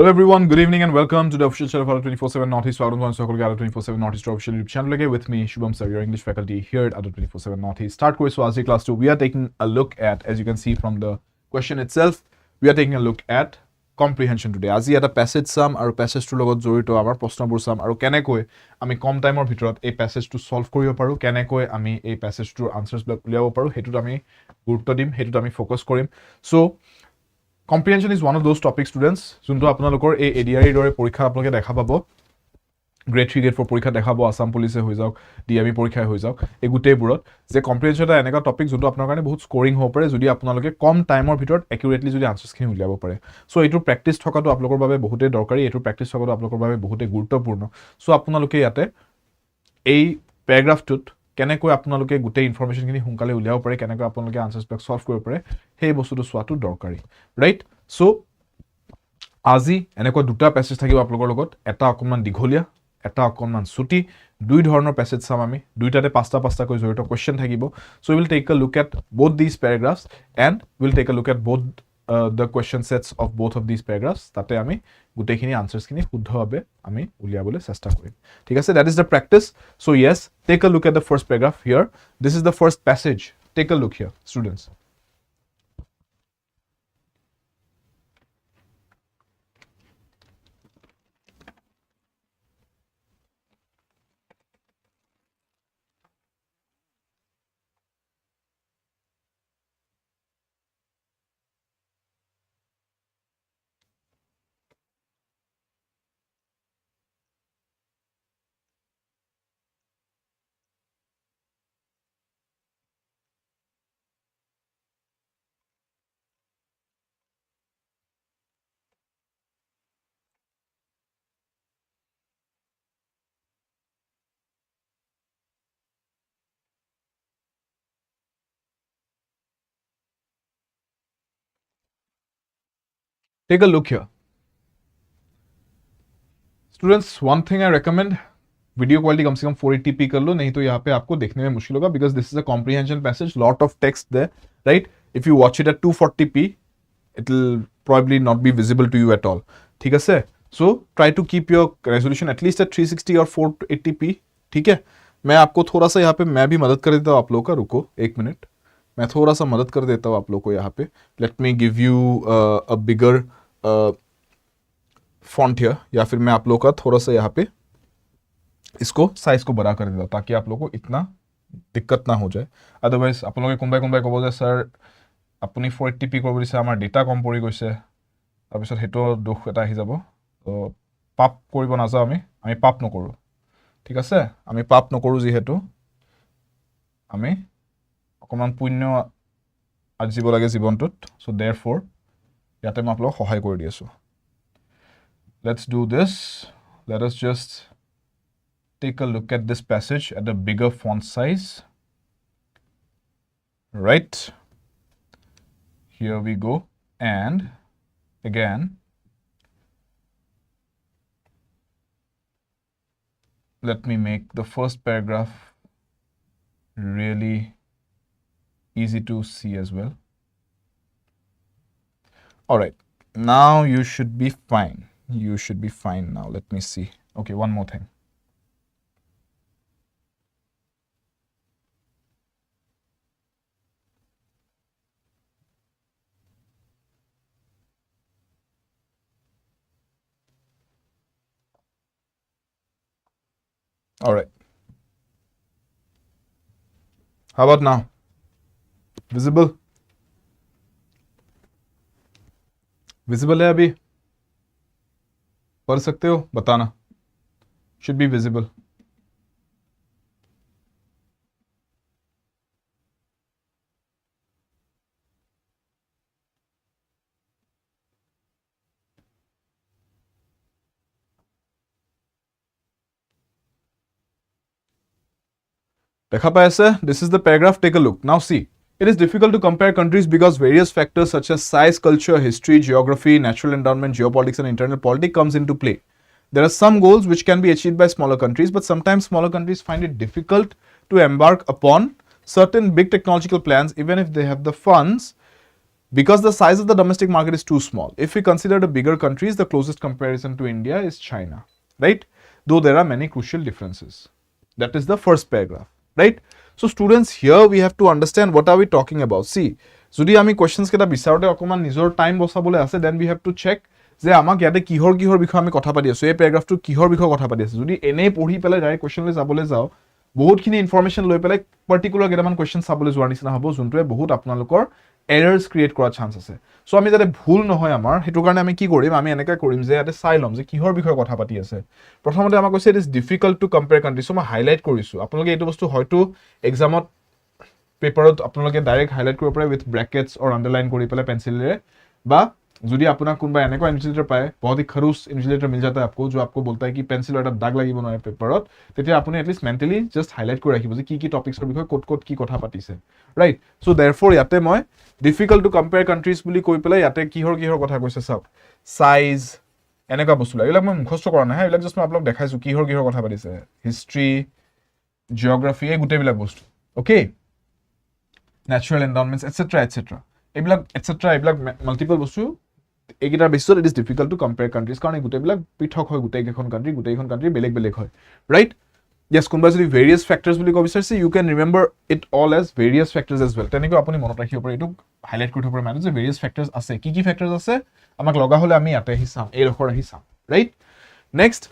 Hello everyone, good evening and welcome to the official channel of ADRE 24/7 Northeast. Welcome to ADRE 24/7 Northeast official YouTube channel again with me, Shubham sir, your English faculty here at ADRE 24/7 Northeast. Start course for ASI class 2. We are taking a look at, as you can see from the question itself, we are taking a look at comprehension today. Aji eta passage sum aru passage to logot jorito amar proshnobor sum aru kenekoi ami kom time or bhitorat ei passage to solve koribo paru, kenekoi ami ei passage to answers blok uliabo paru, hetut ami gurutto dim, hetut ami focus korim. So comprehension is one of those topic students junto apnalokor ei ADRE dore porikha apnaloke dekha pabo grade 3 grade 4 porikha dekha pabo Assam police hoi jaok DME porikha hoi jaok ei gutei burot je comprehension ta eneka topic junto apnar karone bahut scoring ho pare jodi apnaloke kom time or bhitorot accurately jodi answers khini uliabo pare so etu practice thokatu apnalokor babe bahute dorkari etu practice thokatu apnalokor babe bahute gurutopurno so apnaloke yate ei paragraph tut কেনেকৈ আপোনালোকে গুটে information খিনি হুনকালে উলিয়াব পাৰে কেনেকৈ আপোনালোকে আনসাৰস block solve কৰিব পাৰে সেই বস্তুটো সোৱাটো দৰকাৰী ৰাইট সো আজি এনেকৈ দুটা প্যাসেজ থাকিব আপোনালোকৰ লগত এটা অকমান দীঘলীয়া এটা অকমান ছুটি দুই ধৰণৰ প্যাসেজ চাম আমি দুইটাতে পাঁচটা কৈ জড়িত কোৱেশ্চন থাকিব so will take a look at both these paragraphs and we'll take a look at both the question sets of both of these paragraphs তাতে আমি গুটেখিনি আনসারস খিনি শুদ্ধভাবে আমি উলিয়াবলে চেষ্টা কৰিম ঠিক আছে that is the practice so yes take a look at the first paragraph here this is the first passage take a look here students take a look here students one thing I recommend video quality come say come 480p कर लो नहीं तो यहाँ पे आपको देखने में मुश्किल होगा because this is a comprehension passage lot of text there right if you watch it at 240p it will probably not be visible to you at all ठीक है so try to keep your resolution at least at 360 और 480p ठीक है मैं आपको थोड़ा सा यहाँ पे मैं भी मदद कर देता हूँ आप लोगों का रुको एक मिनट मैं थोड़ा सा मदद कर देता हूँ आप लोगों को यहाँ पे let me give you a bigger font here या फिर मैं आप लोगों का थोड़ा सा यहाँ पे इसको साइज को बड़ा कर देता ताकि आप लोगों को इतना दिक्कत ना हो जाए अदरवाइज आप लोगों के कोनबाय कब जे सर अपनी 480p करब दिसे आमार डेटा कम परि गइसे तार पिছত हेतो दुख एटा आहि जाबो तो पाप करिब ना जाओ आमी पाप नकरो ठीक আছে आमी पाप नकरो जी हेतु आमी অকমান পুণ্য আজিব লাগে জীবনটোত সো देयरफॉर ইয়াতে মই আপোনাক সহায় কৰি দি আছো let's do this let us just take a look at this passage at a bigger font size right here we go and again let me make the first paragraph really easy to see as well all right now you should be fine now let me see okay one more thing all right how about now visible है अभी पढ़ सकते हो बताना should be visible देखा पाए ऐसे this is the paragraph take a look now see it is difficult to compare countries because various factors such as size culture history geography natural endowment geopolitics and internal politics comes into play there are some goals which can be achieved by smaller countries but sometimes smaller countries find it difficult to embark upon certain big technological plans even if they have the funds Because the size of the domestic market is too small. If we consider the bigger countries, the closest comparison to India is China, right? Though there are many crucial differences. That is the first paragraph, right? So students, here we have to understand what are we talking about. See, যদি আমি questions কেটা বিচাৰোতে অকমান নিজৰ time বচাবলৈ আছে, then we have to check যে আমাক ইয়াতে কিহৰ বিষয়ে আমি কথা পাতি আছো, এই প্যাৰাগ্ৰাফটো কিহৰ বিষয়ে কথা পাতি আছে। যদি এনে পঢ়ি পেলাই ডাইৰেক্ট কোয়েশ্চনলৈ যাবলৈ যাও, বহুতখিনি ইনফৰমেশন লৈ পেলাই পাৰ্টিকুলাৰ কেইটামান কোয়েশ্চন চাবলৈ যোৱাৰ নিচিনা হ'ব, যোনটোৱে বহুত আপোনালোকৰ এৰাৰ্স ক্ৰিয়েট কৰাৰ চান্স আছে। সো আমি যাতে ভুল নহয় আমাৰ, হেতু কাৰণে আমি কি কৰিম, আমি এনেকা কৰিম যে ইয়াতে চাই লম যে কিহৰ বিষয়ে কথা পাতি আছে। প্ৰথমতে আমাক কৈছে it is difficult to compare countries, so মই হাইলাইট কৰিছো। আপোনালোকে এইটো বস্তু হয়তো এক্সামত পেপাৰত আপোনালোকে ডাইৰেক্ট হাইলাইট কৰিব পাৰে উইথ ব্ৰেকেটছ অৰ আন্ডাৰলাইন কৰি পেলাই পেন্সিলেৰে, বা যদি আপোনাক কোনোবা এনেকুৱা ইনভিজিলেটৰ পায়, বহুত হি খৰুচ ইনভিজিলেটৰ মিল जाता है आपको, जो आपको बोलता है कि पेंसिल এটা দাগ লাগিব নহয় পেপাৰত, তেতিয়া আপুনি এটলিষ্ট মেন্টালি জাস্ট হাইলাইট কৰি ৰাখিব যে কি টপিকছৰ বিষয়ে ক'ত কি কথা পাতিছে, ৰাইট? সো देयरफॉर ইয়াতে মই ডিফিকাল্ট টু কম্পেয়াৰ কান্ট্ৰিজ বুলি কৈ পেলাই ইয়াতে কিহৰ কথা কৈছে চাওক, সাইজ এনেকুৱা বস্তু এইবিলাক মই মুখস্থ কৰা নাই, এইবিলাক জাস্ট মই আপোনাক দেখাইছো কিহৰ কথা পাতিছে, হিষ্ট্ৰী, জিওগ্ৰাফি, এই গোটেইবিলাক বস্তু, ওকে, ন্যাচাৰাল এনভায়ৰনমেন্টস এটসেট্ৰা এইবিলাক মাল্টিপল বস্তু। এইকেইটাৰ বেছিছত it is difficult to compare countries, কাৰণ এই গোটেইবিলাক পৃথক হয়, গোটেইকেইখন কান্ট্ৰি বেলেগ হয়, ৰাইট? Yes, কোনোবাই যদি ভেৰিয়াছ ফেক্টৰ্ছ বুলি ক'ব বিচাৰিছে, you can remember it all as various factors as well. তেনেকৈ আপুনি মনত ৰাখিব পাৰে, এইটো হাইলাইট কৰি থব পাৰে মানে যে ভেৰিয়াছ ফেক্টৰ্ছ আছে, কি ফেক্টৰ্ছ আছে আমাক লগা হ'লে আমি ইয়াতে আহি চাম, এই ৰখৰ আহি চাম, right? Next,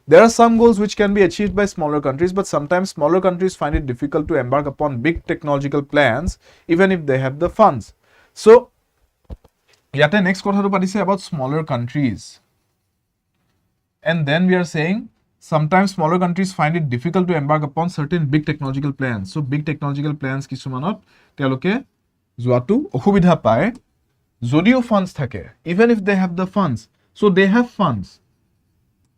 there are some goals which can be achieved by smaller countries, but sometimes smaller countries find it difficult to embark upon big technological plans even if they have the funds. So yate next kotha to patise about smaller countries, and then we are saying sometimes smaller countries find it difficult to embark upon certain big technological plans. So big technological plans kisumanot teloke joatu okhubidha pae jodio funds thake, even if they have the funds. So they have funds,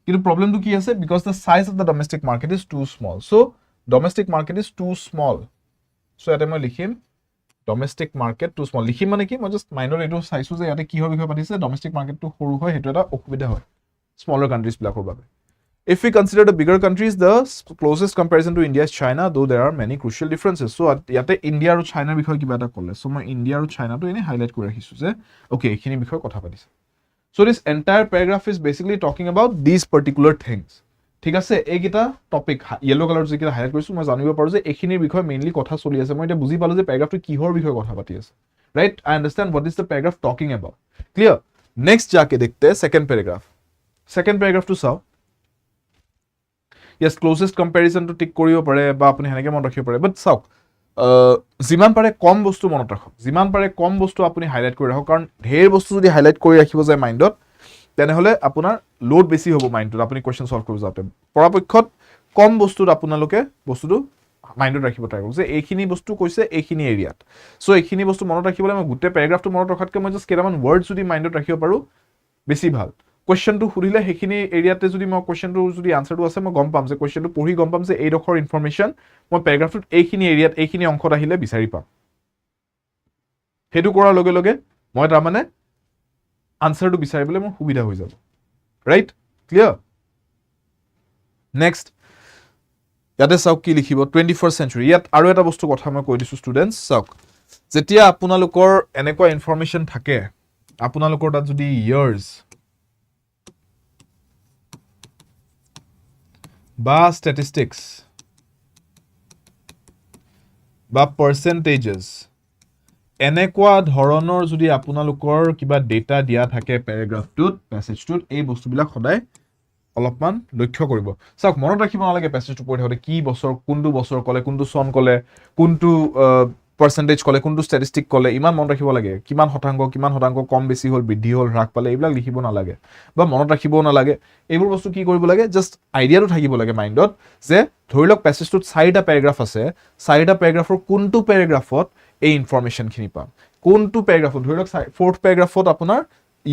কিন্তু প্ৰবলেমটো কি আছে, because the size of the domestic market is too small. So domestic market is too small. So ইয়াতে মই লিখিম domestic market two small. লিখিম মানে কি, মই জাষ্ট মাইণ্ডত এইটো চাইছো যে ইয়াতে কিহৰ বিষয়ে পাতিছে, ডমেষ্টিক মাৰ্কেটটো সৰু হয়, সেইটো এটা অসুবিধা হয় স্মলাৰ কাণ্ট্ৰিজবিলাকৰ বাবে। If we consider the bigger countries, the closest comparison to India is China, though there are many crucial differences. So ইয়াতে ইণ্ডিয়া আৰু চাইনাৰ বিষয়ে কিবা এটা ক'লে, সো মই ইণ্ডিয়া আৰু চাইনাটো এনে হাইলাইট কৰি ৰাখিছো যে ওকে এইখিনি বিষয়ে কথা পাতিছে। So this entire paragraph is basically talking about these particular things. ঠিক আছে, এইকেইটা টপিক ইয়েলো কালাৰ যিকেইটা হাইলাইট কৰিছো, মই জানিব পাৰো যে এইখিনিৰ বিষয়ে মেইনলি কথা চলি আছে। মই এটা বুজি পালো যে প্যাৰাগ্ৰাফটো কিহৰ বিষয়ে কথা পাতি আছে, right? I understand what is the paragraph talking about, clear? Next যাকে দেখতে সেকেন্ড প্যাৰাগ্ৰাফটো চাও। yes, closest comparison to টিক কৰিব পাৰে বা আপুনি হেনেকে মনত ৰাখিব পাৰে, বাট চাওক যিমান পাৰে কম বস্তু মনত ৰাখক, যিমান পাৰে কম বস্তু আপুনি হাইলাইট কৰি ৰাখক, কাৰণ ঢেৰ বস্তু যদি হাইলাইট কৰি ৰাখিব যায় মাইণ্ডত, তেনেহ'লে আপোনাৰ লোড বেছি হ'ব মাইণ্ডটোত, আপুনি কুৱেশ্যন সলভ কৰিব যাওঁতে। পৰাপক্ষত কম বস্তুত আপোনালোকে বস্তুটো মাইণ্ডত ৰাখিব ট্ৰাই কৰক যে এইখিনি বস্তু কৈছে এইখিনি এৰিয়াত। সো এইখিনি বস্তু মনত ৰাখিবলৈ মই গোটেই পেৰাগ্ৰাফটো মনত ৰখাতকৈ মই জাষ্ট কেইটামান ৱৰ্ড যদি মাইণ্ডত ৰাখিব পাৰোঁ বেছি ভাল। কুৱেশ্যনটো সুধিলে সেইখিনি এৰিয়াতে যদি মই কুৱেশ্যনটো যদি আনচাৰটো আছে, মই গম পাম যে কুৱেশ্যনটো পঢ়ি গম পাম যে এইডোখৰ ইনফৰমেশ্যন মই পেৰাগ্ৰাফটোত এইখিনি এৰিয়াত এইখিনি অংশত আহিলে বিচাৰি পাম। সেইটো কৰাৰ লগে লগে মই তাৰমানে আনচাৰটো বিচাৰিবলৈ মোৰ সুবিধা হৈ যাব, ৰাইট? ক্লিয়াৰ? নেক্সট ইয়াতে চাওক কি লিখিব, 21st century। ইয়াত আৰু এটা বস্তু কথা মই কৈ দিছোঁ ষ্টুডেণ্টছ, চাওক যেতিয়া আপোনালোকৰ এনেকুৱা ইনফৰমেশ্যন থাকে, আপোনালোকৰ তাত যদি ইয়াৰ্ছ বা ষ্টেটিষ্টিক্স বা পাৰ্চেণ্টেজেছ এনেকুৱা ধৰণৰ যদি আপোনালোকৰ কিবা ডেটা দিয়া থাকে পেৰাগ্ৰাফটোত, পেছেজটোত, এই বস্তুবিলাক সদায় অলপমান লক্ষ্য কৰিব। চাওক মনত ৰাখিব নালাগে পেছেজটো পঢ়ি থাকোঁতে কি বছৰ, কোনটো বছৰ ক'লে, কোনটো চন ক'লে, কোনটো পাৰ্চেণ্টেজ ক'লে, কোনটো ষ্টেটিষ্টিক ক'লে, ইমান মনত ৰাখিব লাগে। কিমান শতাংশ কম বেছি হ'ল, বৃদ্ধি হ'ল, হ্ৰাস পালে, এইবিলাক লিখিব নালাগে বা মনত ৰাখিবও নালাগে। এইবোৰ বস্তু কি কৰিব লাগে, জাষ্ট আইডিয়াটো থাকিব লাগে মাইণ্ডত যে ধৰি লওক পেছেজটোত 4টা পেৰাগ্ৰাফ আছে, 4টা পেৰাগ্ৰাফৰ কোনটো পেৰাগ্ৰাফত এই ইনফৰমেশ্যনখিনি পাম, কোনটো পেৰাগ্ৰাফত, ধৰি লওক 4th পেৰাগ্ৰাফত আপোনাৰ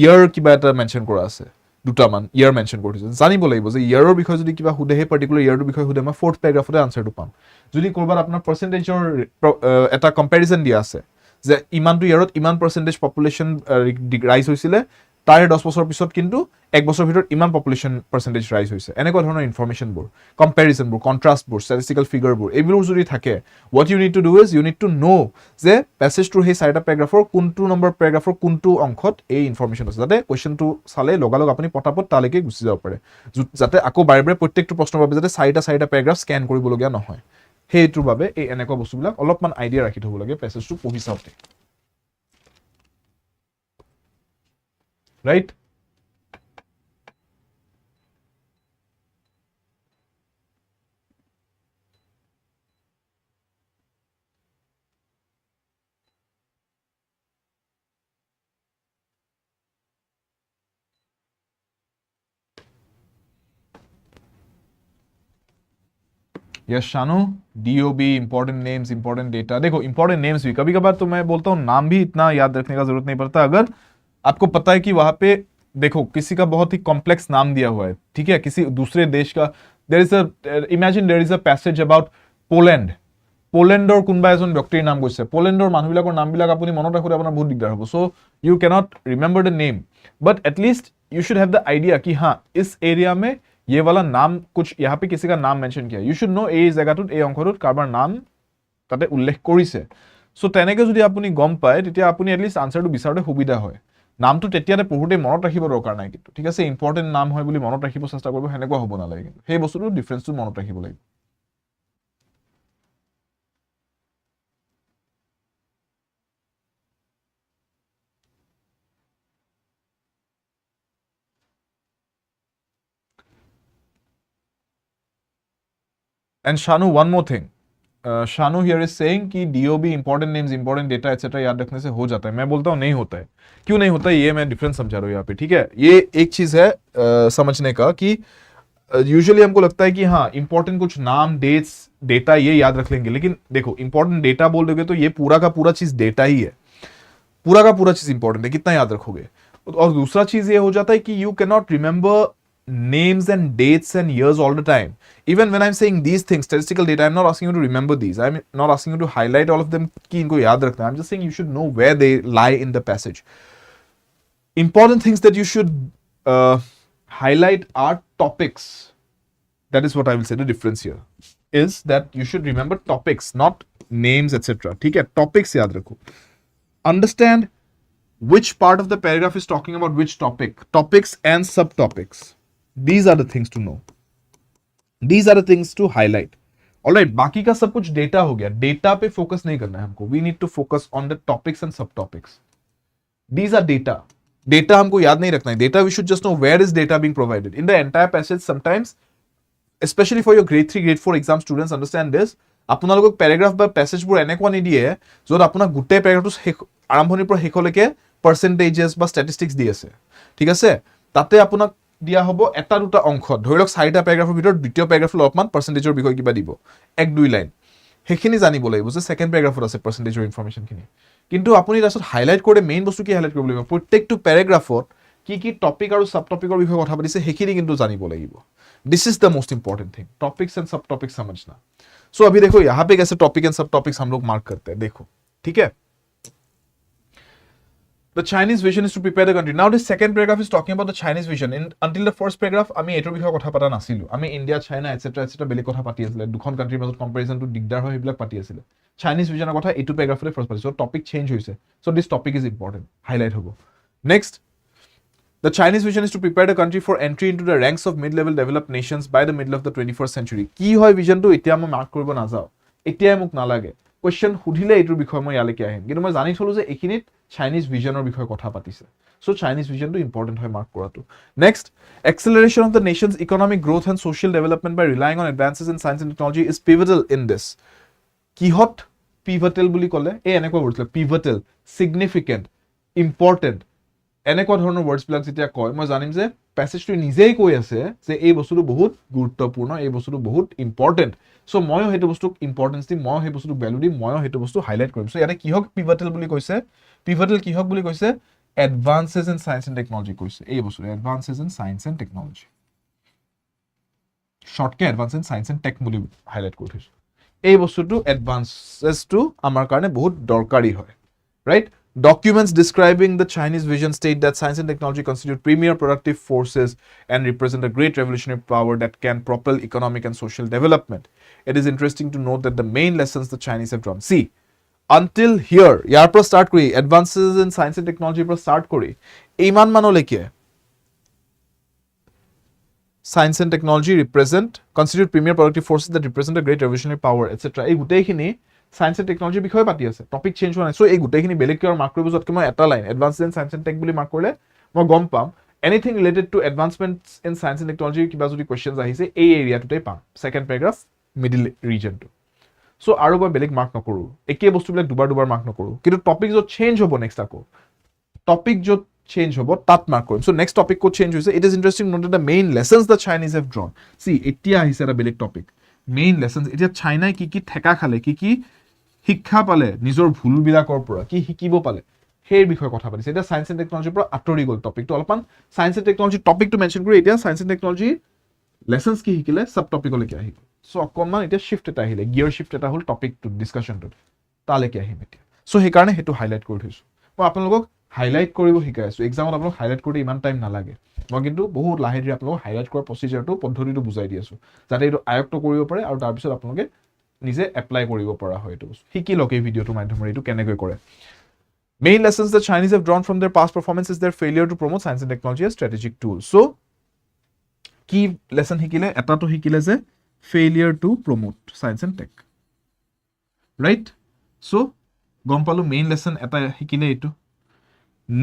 ইয়াৰ কিবা এটা মেনশ্যন কৰা আছে, দুটামান ইয়াৰ মেনশ্যন কৰি থৈছে, জানিব লাগিব যে ইয়াৰৰ বিষয়ে যদি কিবা সোধে, সেই পাৰ্টিকুলাৰ ইয়াৰটোৰ বিষয়ে সোধে, মই 4th পেৰাগ্ৰাফতে আনচাৰটো পাম। যদি ক'ৰবাত আপোনাৰ পাৰ্চেণ্টেজৰ এটা কম্পেৰিজন দিয়া আছে যে ইমানটো ইয়াৰত ইমান পাৰ্চেণ্টেজ পপুলেশ্যন ৰাইজ হৈছিলে, তাৰে 10 বছৰ পিছত কিন্তু 1 বছৰ ভিতৰত ইমান পপুলেশ্যন পাৰ্চেন্টেজ ৰাইজ হৈছে এনেকুৱা ধৰণৰ ইনফৰমেশ্যনবোৰ কম্পেৰিজনবোৰ কন্ট্ৰাষ্টবোৰ ষ্টেটিষ্টিকেল ফিগাৰবোৰ এইবোৰ যদি থাকে what you need to do is you need to know যে পেছেজটোৰ সেই চাৰিটা পেৰাগ্ৰাফৰ কোনটো নম্বৰ পেৰাগ্ৰাফৰ কোনটো অংশত এই ইনফৰমেশ্যন আছে যাতে কোৱেশ্চনটো চালে লগালগ আপুনি পটাপট তালৈকে গুচি যাব পাৰে যাতে আকৌ বাৰে বাৰে প্ৰত্যেকটো প্ৰশ্নৰ বাবে যাতে চাৰিটা পেৰাগ্ৰাফ স্কেন কৰিবলগীয়া নহয় সেইটোৰ বাবে এই এনেকুৱা বস্তুবিলাক অলপমান আইডিয়া ৰাখি থ'ব লাগে পেছেজটো পঢ়ি চাওঁতে right Yes, Shanu, DOB, important names, important data. देखो important names भी कभी कभार तो मैं बोलता हूँ नाम भी इतना याद रखने का जरूरत नहीं पड़ता अगर आपको पता है कि वहां पे देखो किसी का बहुत ही कॉम्प्लेक्स नाम दिया हुआ है ठीक है किसी दूसरे देश का there is a imagine there is a passage about Poland पोलैंडर कोनबा एजन व्यक्तिर नाम কৈছে पोलैंडर মানুহবিলাকৰ নামবিলাক আপুনি মনত ৰাখোতে আপোনাৰ বহুত দিগদাৰ হ'ব so you cannot remember the name but at least you should have the idea कि हाँ इस एरिया में ये वाला नाम कुछ यहाँ पे किसी का नाम मेंशन किया यू शुड नो এই জায়গাটোত এই অংশটোত কাৰোবাৰ নাম তাতে উল্লেখ কৰিছে সো তেনেকে যদি আপুনি গম পায় তেতিয়া আপুনি এটলিষ্ট আনসাৰটো বিচাৰতে সুবিধা হয় নামটো তেতিয়াতে পঢ়োতে মনত ৰাখিব দৰকাৰ নাই কিন্তু ঠিক আছে ইম্পৰ্টেন্ট নাম হয় বুলি মনত ৰাখিব চেষ্টা কৰিব হেনেকুৱা হ'ব নালাগে কিন্তু সেই বস্তুটো ডিফাৰেন্সটো মনত ৰাখিব লাগিব And Shanu, one more thing. Shanu here is saying कि DOB important names, important data etc. याद रखने से हो जाता है मैं बोलता हूँ नहीं होता है क्यों नहीं होता है ये मैं डिफरेंस समझा रहा हूँ यहाँ पे ठीक है ये एक चीज है समझने का कि यूजुअली हमको लगता है कि हाँ इंपॉर्टेंट कुछ नाम डेट्स डेटा ये याद रख लेंगे लेकिन देखो इंपॉर्टेंट डेटा बोल दोगे तो ये पूरा का पूरा चीज डेटा ही है पूरा का पूरा चीज इंपॉर्टेंट है कितना याद रखोगे और दूसरा चीज ये हो जाता है कि you can not remember names and dates and years all the time even when I'm saying these things statistical data I'm not asking you to remember these I'm not asking you to highlight all of them ki inko yaad rakhna I'm just saying you should know where they lie in the passage important things that you should highlight are topics that is what I will say the difference here is that you should remember topics not names etc theek hai topics yaad rakho understand which part of the paragraph is talking about which topics and subtopics these are the things to know these are the things to highlight all right बाकी का सब कुछ data हो गया data पे focus नहीं करना है हमको we need to focus on the topics and subtopics these are data हमको याद नहीं रखना है data we should just know where is data being provided in the entire passage sometimes especially for your grade 3 grade 4 exam students understand this আপোনালোকক প্যাৰাগ্ৰাফ বা প্যাসেজবোৰ এনেকুৱা নিদিয়ে যত আপোনাক গোটেই প্যাৰাগ্ৰাফটো আৰম্ভণিৰ পৰা শেষলৈকে পাৰ্চেন্টেজেস বা স্ট্যাটিস্টিক্স দি আছে ঠিক আছে তাতে আপোনাক দিয়া হ'ব এটা দুটা অংশ ধৰি লওক চাৰিটা প্যাৰাগ্ৰাফৰ ভিতৰত দ্বিতীয় প্যাৰাগ্ৰাফৰ অলপমান পাৰ্চেন্টেজৰ বিষয় কিবা দিব এক দুই লাইন হেখিনি জানিব লাগিব যে সেকেন্ড প্যাৰাগ্ৰাফত আছে পাৰ্চেন্টেজৰ ইনফৰমেশন খিনি কিন্তু আপুনি তাছত হাইলাইট কৰে মেইন বস্তু কি হাইলাইট কৰিব লাগিব প্ৰত্যেকটো প্যাৰাগ্ৰাফত কি টপিক আৰু সাব টপিকৰ বিষয়ে কথা পাতিছে হেখিনি কিন্তু জানিব লাগিব this is the most important thing topics and सब टॉपिक्स समझना सो अभी देखो यहां पे कैसे टॉपिक एंड सब टॉपिक्स हम लोग मार्क करते हैं देखो ठीक है The Chinese vision is to prepare the country. Now this second paragraph is talking about the Chinese vision. Until the first paragraph, আমি এটোৰ বিষয়ে কথা পাতা নাছিলো। আমি ইন্ডিয়া, চাইনা, etc. বেলেগ কথা পাতি আছিলে। দুখন কান্ট্ৰিৰ মাজত কম্পাৰিজন টু দিগদাৰ হয় এইবিলাক পাতি আছিলে। Chinese visionৰ কথা এটো প্যাৰাগ্ৰাফতে ফাৰ্স্ট পাতিছো। টপিক চেঞ্জ হৈছে। So this topic is important. Highlight হ'ব। Next, the Chinese vision is to prepare the country for entry into the ranks of mid-level developed nations by the middle of the 21st century. কি হয় visionটো এতিয়া মই mark কৰিব নাযাও। এতিয়াই মোক নালাগে। কোৱেশ্চন সুধিলে এইটোৰ বিষয়ে মই ইয়ালৈকে আহিম। কিন্তু মই জানি থলো যে এখিনিত Chinese visionৰ বিষয়ে কথা পাতিছে। So Chinese visionটো important হয় মাৰ্ক কৰাটো। Next, acceleration of the nation's economic growth and social development by relying on advances in science and technology is pivotal in this. কিহত pivotal বুলি ক'লে এই এনেকুৱা word pivotal, significant, important এনেকুৱা ধৰণৰ words বিলাক যেতিয়া কয় মই জানিম যে প্যাসেজটো নিজেই কৈ আছে যে এই বস্তুটো বহুত গুৰুত্বপূৰ্ণ এই বস্তুটো বহুত ইম্পৰ্টেন্ট সো ময়ো হেতু বস্তুক ইম্পৰ্টেন্স দিম ময়ো হেতু বস্তুক ভ্যালু দিম ময়ো হেতু বস্তু হাইলাইট কৰিম সো ইয়াতে কিহক পিভটেল বুলি কৈছে পিভটেল কিহক বুলি কৈছে advances in science and technology কৈছে এই বস্তু advances in science and technology শর্টকে advance in science and tech বুলি হাইলাইট কৰিছো এই বস্তুটো এডভান্সেস টু আমাৰ কাৰণে বহুত দৰকাৰী হয় right Documents describing the Chinese vision state that science and technology constitute premier productive forces and represent a great revolutionary power that can propel economic and social development. It is interesting to note that the main lessons the Chinese have drawn. See, until here, ইয়াৰ পৰা start কৰি advances in science and technology পৰা start কৰি ইমান মানলৈকে science and technology constitute premier productive forces that represent a great revolutionary power, etc. এই গোটেইখিনি science and technology বিষয়ে পাতি আছে, টপিক চেঞ্জ হোৱা নাই। সো এই গোটেইখিনি বেলেগ কিয় মাৰ্ক কৰিব যতকৈ মই এটা line advances in science and tech বুলি মাৰ্ক কৰিলে মই গম পাম anything related to advancements in science and technology কিবা যদি কোৱেশ্চনছ আহিছে এই এৰিয়াটোতে পাম, সেকেন্ড পেৰাগ্ৰাফ মিডল ৰিজনটো। সো আৰু মই বেলেগ মাৰ্ক নকৰো, একে বস্তুবিলাক দুবাৰ মাৰ্ক নকৰো, কিন্তু টপিক য'ত চেঞ্জ হ'ব নেক্সট আকৌ টপিক য'ত চেঞ্জ হ'ব তাত মাৰ্ক কৰিম। সো নেক্সট টপিক ক'ত চেঞ্জ হৈছে, it is interesting note the main lessons the Chinese have drawn. সি এতিয়া আহিছে এটা বেলেগ টপিক, মেইন লেসন্স। এতিয়া চাইনাই কি ঠেকা খালে, কি শিক্ষা পালে নিজৰ ভুলবিলাকৰ পৰা, কি শিকিব পালে সেই বিষয়ে কথা পাতিছে। এতিয়া সায়েন্স এণ্ড টেকনলজিৰ পৰা আঁতৰি গ'ল টপিকটো, অলপমান সায়েন্স এণ্ড টেকনলজি টপিকটো মেনশ্যন কৰি এতিয়া সায়েন্স এণ্ড টেকনলজি লেসন্স কি শিকিলে সাব টপিকলৈকে আহি গ'ল। সো অকণমান এতিয়া শিফ্ট এটা আহিলে, গিয়াৰ শিফ্ট এটা হ'ল টপিকটোত, ডিছকাশ্যনটোত, তালৈকে আহিম এতিয়া। সো সেইকাৰণে সেইটো হাইলাইট কৰি থৈছোঁ। মই আপোনালোকক হাইলাইট কৰিব শিকাই আছোঁ, এক্সামত আপোনালোক হাইলাইট কৰোঁতে ইমান টাইম নালাগে। মই কিন্তু বহুত লাহে ধীৰে আপোনালোকক হাইলাইট কৰাৰ প্ৰচিজাৰটো, পদ্ধতিটো বুজাই দি আছোঁ, যাতে এইটো আয়ত্ত কৰিব পাৰে আৰু তাৰপিছত আপোনালোকে নিজে এপ্লাই কৰিব পৰা হয়। এইটো শিকি লওক এই ভিডিঅ'টোৰ মাধ্যমেৰে এইটো কেনেকৈ কৰে। Main lessons the Chinese have drawn from their past performance is their failure to promote science and technology as strategic tools. So, কি lesson শিকিলে, এটাটো শিকিলে যে failure to promote science and tech, right? So, গম পালো main lesson এটা শিকিলে এইটো।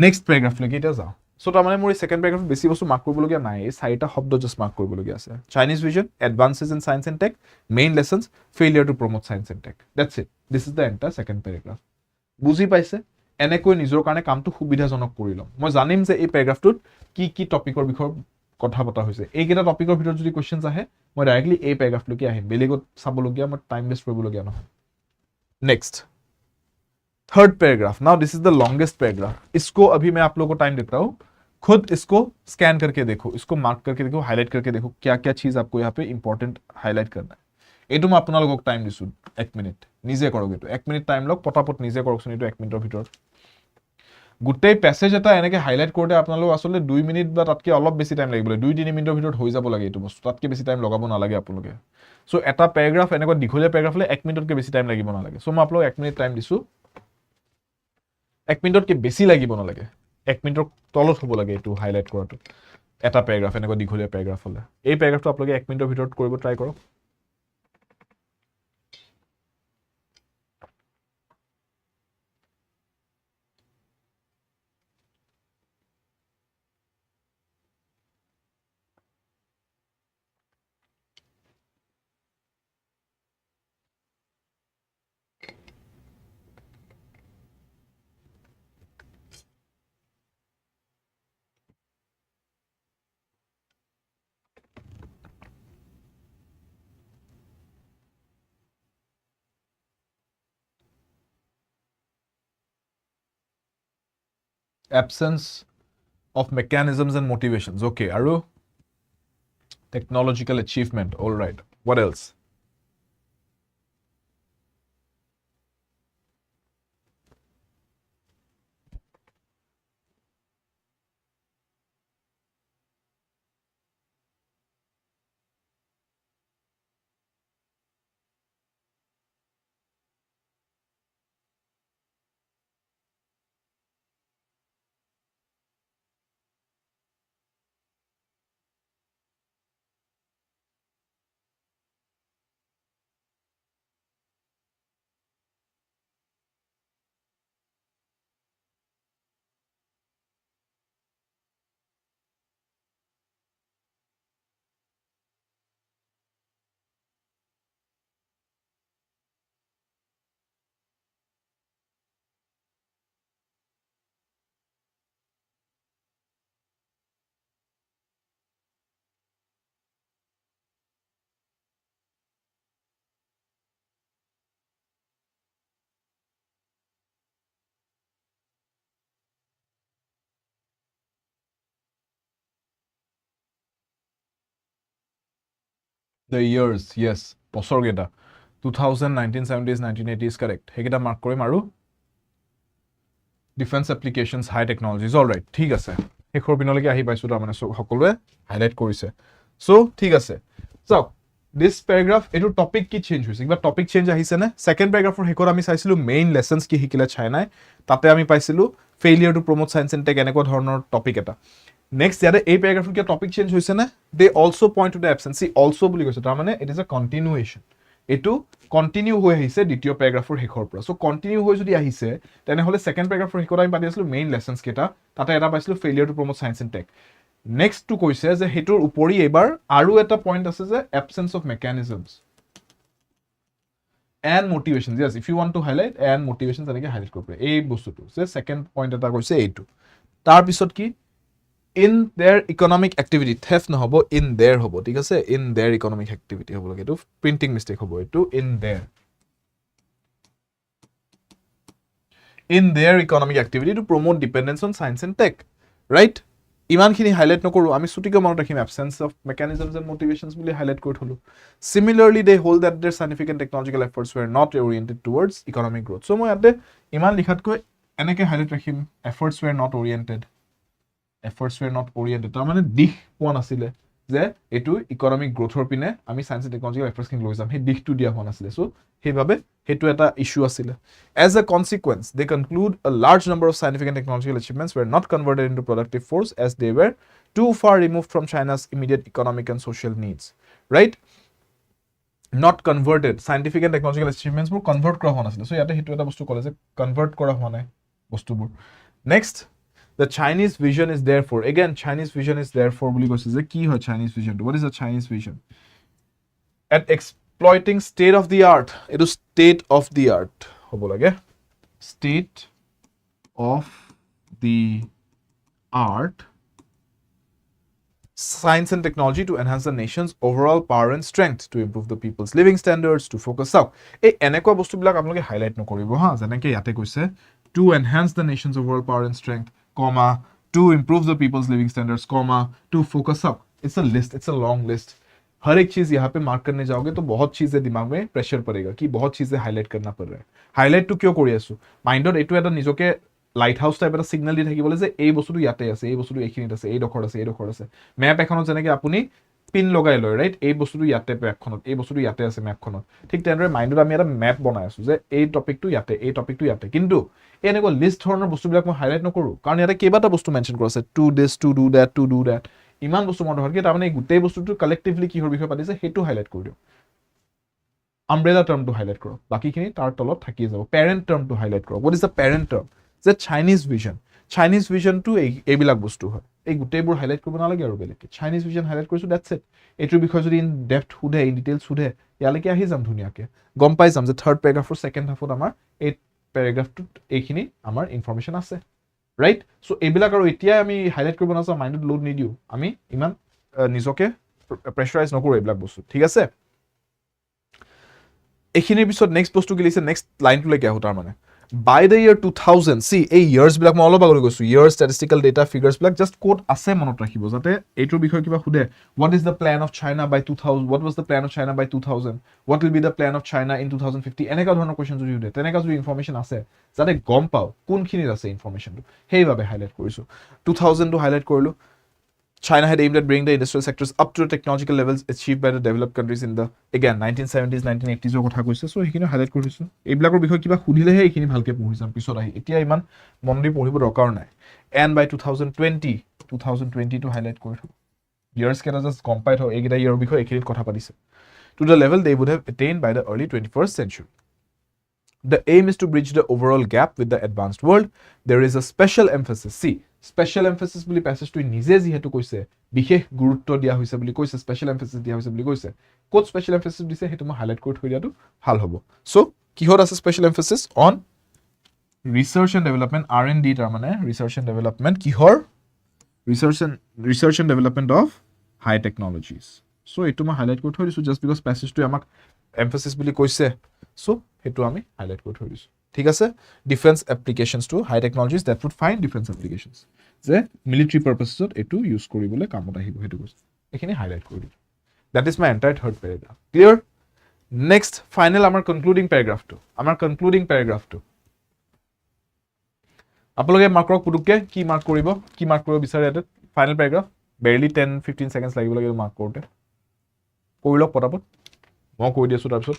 নেক্সট পেৰাগ্ৰাফলৈকে এতিয়া যাওঁ। সো তাৰমানে মোৰ এই সেকেন্ড পেৰাগ্ৰাফ বেছি বস্তু মাৰ্ক কৰিবলগীয়া নাই, এই চাৰিটা শব্দ জাষ্ট মাৰ্ক কৰিবলগীয়া আছে। Chinese vision, advances in science and tech, main lessons, failure to promote science and tech. That's it, this is the entire second paragraph. বুজি পাইছে? এনেকৈ নিজৰ কাৰণে কামটো সুবিধাজনক কৰি ল'ম। মই জানিম যে এই পেৰাগ্ৰাফটোত কি টপিকৰ বিষয়ে কথা পতা হৈছে। এইকেইটা টপিকৰ ভিতৰত যদি কুৱেশ্যনছ আহে মই ডাইৰেক্টলি এই পেৰাগ্ৰাফলৈকে আহিম, বেলেগত চাবলগীয়া মই টাইম ৱেষ্ট কৰিবলগীয়া নহয়। Next third paragraph. Now this is the longest paragraph. इसको अभी मैं आप लोगों को टाइम देता हूं, खुद इसको स्कैन करके देखो, इसको मार्क करके देखो, हाईलाइट करके देखो क्या क्या चीज आपको यहाँ पे इंपॉर्टेंट हाईलाइट करना है। এইটো মই আপোনালোকক টাইম দিছো 1 মিনিট, নিজে কৰক। এইটো 1 মিনিট টাইম লওক, পটাপট নিজে কৰকচোন এইটো 1 মিনিটৰ ভিতৰত। গোটেই পেছেজ এটা এনেকে হাইলাইট কৰোঁতে আপোনালোক আসলে 2 মিনিট বা তাতকৈ অলপ বেছি টাইম লাগিব, 2-3 মিনিটৰ ভিতৰত হৈ যাব লাগে এইটো বস্তু, তাতকৈ বেছি টাইম লগাব নালাগে আপোনালোকে। সো এটা পেৰাগ্ৰাফ এনেকুৱা দীঘলীয়া পেৰাগ্ৰাফ হ'লে 1 মিনিটতকৈ বেছি টাইম লাগিব নালাগে। সো মই আপোনালোকক 1 মিনিট টাইম দিছো, 1 মিনিটতকৈ বেছি লাগিব নালাগে, 1 মিনিটৰ তলত হ'ব লাগে এইটো হাইলাইট কৰাটো। এটা পেৰাগ্ৰাফ এনেকুৱা দীঘলীয়া পেৰাগ্ৰাফ হ'লে এই পেৰাগ্ৰাফটো আপোনালোকে 1 মিনিটৰ ভিতৰত কৰিব ট্ৰাই কৰক। Absence of mechanisms and motivations. Okay, Aru. Technological achievement. All right. What else? The years, yes. বছৰ কেইটা 2000, 1970s, 1980s, correct. সেইকেইটা মাৰ্ক কৰিম আৰু Defense applications, high technologies. All right, ঠিক আছে শেষৰ পিনলৈকে আহি পাইছো তাৰমানে সকলোৱে হাইলাইট কৰিছে সো ঠিক আছে চাওক this paragraph এটো টপিক কি চেঞ্জ হৈছে কিবা টপিক চেঞ্জ আহিছে নে সেকেন্ড প্যাৰাগ্ৰাফৰ শেষত আমি চাইছিলো মেইন লেসনস কি শিকিলে চাইনাই তাতে আমি পাইছিলো failure to promote science and tech এনেকুৱা ধৰণৰ টপিক এটা নেক্সট ইয়াতে এই প্যাৰাগ্ৰাফৰ কি টপিক চেঞ্জ হৈছে নে they also point to the absence also বুলি কৈছে তাৰমানে ইট ইজ আ কন্টিনিউয়েশন এটো কন্টিনিউ হৈ আহিছে দ্বিতীয় প্যাৰাগ্ৰাফৰ শেষৰ পৰা সো কন্টিনিউ হৈ যদি আহিছে তেনেহলে সেকেন্ড প্যাৰাগ্ৰাফৰ শেষত আমি পাতি আছিলো মেইন লেসনস কেটা তাতে এটা পাইছিলো failure to promote science and tech next to কৈছে যে হেতুৰ উপৰি এবাৰ আৰু এটা পইণ্ট আছে যে absence of mechanisms and motivations yes if you want to highlight and motivations এনেকে হাইলাইট কৰিব পাৰে এই বস্তুটো যে সেকেন্ড পইণ্ট এটা কৈছে এইটো তাৰ পিছত কি in their economic activity theft নহব in their হ'ব ঠিক আছে in their economic activity হ'ব লাগে এটো প্ৰিন্টিং মিস্টেক হ'ব এটো in their economic activity to promote dependence on science and tech right ইমানখিনি হাইলাইট নকৰো আমি ছুটিকে মনত ৰাখিম absence of mechanisms and motivations বুলি হাইলাইট কৰি থলো similarly they hold that their scientific and technological efforts were not oriented towards economic growth so মই ইয়াতে ইমান লিখাতকৈ এনেকে হাইলাইট ৰাখিম efforts were not oriented তাৰমানে দিশ কোন আছিল যে এটো ইকোনমিক গ্ৰোথৰ পিনে আমি সায়েন্স এণ্ড টেকনলজিক্যাল এফৰ্টছ কিন লৈ যাম হে দিশটো দিয়া হোৱা নাছিল সো হেইভাবে হেতু এটা ইস্যু আছিল as a consequence they conclude a large number of scientific and technological achievements were not converted into productive force as they were too far removed from China's immediate economic and social needs right not converted scientific and technological achievements were convert কৰা হোৱা নাছিল so ইয়াতে হেতু এটা বস্তু কলে যে convert কৰা হোৱা নাই বস্তুবোৰ next the Chinese vision is therefore again Chinese vision is therefore বুলি কৈছে যে কি হয় Chinese vision what is the Chinese vision at exploiting state of the art it is state of the art হ'ব লাগে state of the art science and technology to enhance the nation's overall power and strength to improve the people's living standards to focus out এই এনেকুৱা বস্তুবিলাক আপোনালোকে highlight নকৰিব হা যেনেকৈ ইয়াতে কৈছে to enhance the nation's overall power and strength comma to improve the people's living standards comma to focus up it's a list it's a long list हर एक चीज यहाँ पे मार्क करने जाओगे तो बहुत चीजें दिमाग में प्रेशर पड़ेगा कि बहुत चीजें हाईलाइट करना पड़ रहा है हाईलाइट तो क्यों কৰি আছো মাইন্ডত এটো এটা নিজকে লাইট হাউস টাইপ এটা সিগন্যাল দি থাকিবলে যে এই বস্তুটো ইয়াতে আছে এই বস্তুটো এইখিনিত আছে এই ডখৰ আছে ম্যাপ এখনত যেনেকৈ আপুনি পিন লগাই লয় ৰাইট এই বস্তুটো ইয়াতে ম্যাপখনত এই বস্তুটো ইয়াতে আছে ম্যাপখনত ঠিক তেনেদৰে মাইন্ডত আমি এটা ম্যাপ বনাই আছো যে এই টপিকটো ইয়াতে কিন্তু এনেকুৱা লিষ্ট ধৰণৰ বস্তুবিলাক মই হাইলাইট নকৰো কাৰণ ইয়াতে কেইবাটা বস্তু মেনশন কৰা আছে to this to do that ইমান বস্তু মনত ৰাখি তাৰমানে এই গোটেই বস্তুটো কালেক্টিভলি কিহৰ বিষয়ে পাতিছে হেতু হাইলাইট কৰি দিও আমব্ৰেলা টাৰ্মটো হাইলাইট কৰক বাকিখিনি তাৰ তলত থাকি যাব প্যাৰেন্ট টাৰ্মটো হাইলাইট কৰক what is the parent term যে Chinese vision to এইবিলাক বস্তু হয় এই গোটেইবোৰ হাইলাইট কৰিব নালাগে আৰু বেলেগকে Chinese vision হাইলাইট কৰিছো দ্যাটস ইট এটোৰ বিষয়ে যদি ইন ডেপথ সুধে ইন ডিটেইলছ সুধে ইয়ালৈকে আহি যাম ধুনিয়াকে গম পাই যাম যে থাৰ্ড প্যাৰাগ্ৰাফৰ সেকেন্ড হাফত আমাৰ এই প্যাৰাগ্ৰাফটোত এইখিনি আমাৰ ইনফৰমেশন আছে ৰাইট সো এইবিলাক আৰু এতিয়া আমি হাইলাইট কৰিব নাচাও মাইন্ডত লোড নিদিও আমি ইমান নিজকে প্ৰেছাৰাইজ নকৰো এইবিলাক বস্তু ঠিক আছে এইখিনিৰ পিছত নেক্সট বস্তু কি লিখছে নেক্সট লাইনটো লৈকে আহো তাৰ মানে by the year 2000 see এই years বিলাক মই অলপ আগলৈ কৈছো years statistical data figures বিলাক just কোড আছে মনত ৰাখিব যাতে এইটোৰ বিষয়ে কিবা খুদে what is the plan of China by 2000 what was the plan of China by 2000 what will be the plan of China in 2050 এনেকা ধৰণৰ কোৱেশ্চন যদি উঠে তেনেকা যদি ইনফৰমেশন আছে যাতে গম পাও কোনখিনিত আছে ইনফৰমেশনটো হেইভাবে হাইলাইট কৰিছো 2000 টো হাইলাইট কৰিলো China had aimed at bringing the industrial sectors up to the technological levels achieved by the developed countries in the again 1970s 1980s ৰ কথা কৈছে সো এইখিনি হাইলাইট কৰিছো এইবিলাকৰ বিষয়ে কিবা খুদিলেহে এইখিনি ভালকে পঢ়ি যাম পিছত আহি এতিয়া ইমান মন দি পঢ়িব দৰকাৰ নাই and by 2020 to highlight কৰি থব years কেটা জাস্ট গম পাই থও এইকেটা ইয়াৰ বিষয়ে এইখিনিত কথা পাতিছে to the level they would have attained by the early 21st century the aim is to bridge the overall gap with the advanced world there is a special emphasis see special emphasis বুলি প্যাসেজটো নিজে যেহেতু কৈছে বিশেষ গুৰুত্ব দিয়া হৈছে বুলি কৈছে স্পেশাল এমফেসিস দিয়া হৈছে বুলি কৈছে কোড স্পেশাল এমফেসিস দিছে হেতু মই হাইলাইট কৰি থৈ দিয়াটো ভাল হ'ব সো কিহৰ আছে special emphasis on research and development R&D তাৰ মানে ৰিসাৰ্চ এণ্ড ডেভেলপমেন্ট কিহৰ research and development of high technologies so এটো মই হাইলাইট কৰি থৈ দিছো জাস্ট বিকজ প্যাসেজটো আমাক এমফেসিস বুলি কৈছে সো হেতু আমি হাইলাইট কৰি থৈ দিছো ঠিক আছে defence applications to high technologies that would find defence applications যে মিলিটাৰী পাৰপাসত এটো ইউজ কৰিবলৈ কামত আহিব হেতু কৈছে এখিনি হাইলাইট কৰি দিছো that is my entire third paragraph clear next final আমাৰ কনক্লুডিং প্যাৰাগ্ৰাফটো আপোনালোকে মাৰ্ক কৰক পুতুককে কি মাৰ্ক কৰিব বিচাৰে ইয়াতে ফাইনেল পেৰাগ্ৰাফ barely 10-15 seconds লাগিব লাগে মাৰ্ক কৰোতে কৰি লওক পটাপট মই কৈ দিছো তাৰপিছত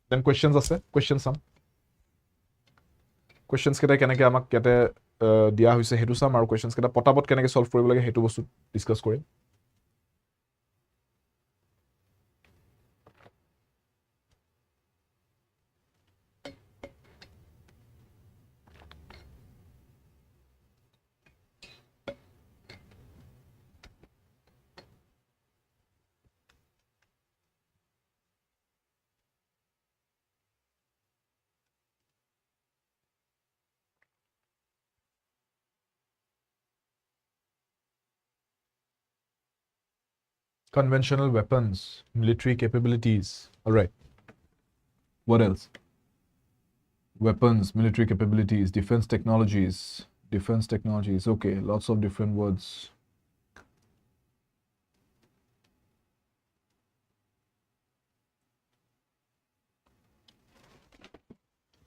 দেন কোৱেশ্চনছ আছে কোৱেশ্চন চাম কোৱেশ্চনছ কেটা কেনেকৈ আমাক ইয়াতে দিয়া হৈছে হেতু চাম আৰু কোৱেশ্চনছ কেটা পটাপট কেনেকৈ সলভ কৰিব লাগে হেতু বস্তু ডিসকাস কৰিম Conventional weapons, military capabilities. All right. What else? Weapons, military capabilities, defense technologies. Okay, lots of different words.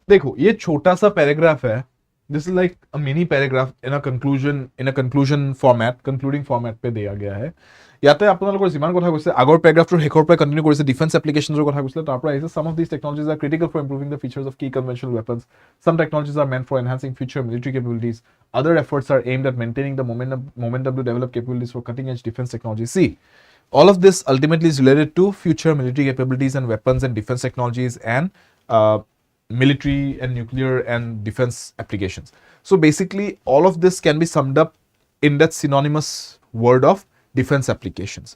देखो ये छोटा सा पैराग्राफ है this is like a mini paragraph in a conclusion format concluding format पे दिया गया है ইয়াতে আপোনালোকৰ যিমান কথা কৈছে আগৰ পেৰাগ্ৰাফটোৰ হেকৰ পৰা কন্টিনিউ কৰিছে ডিফেন্স এপ্লিকেশনছৰ কথা কৈছে তাৰ পৰা আহিছে some of these technologies are critical for improving the features of key conventional weapons some technologies are meant for enhancing future military capabilities other efforts are aimed at maintaining the momentum to develop capabilities for cutting edge defense technology see all of this ultimately is related to future military capabilities and weapons and defense technologies and military and nuclear and defense applications so basically all of this can be summed up in that synonymous word of defense applications.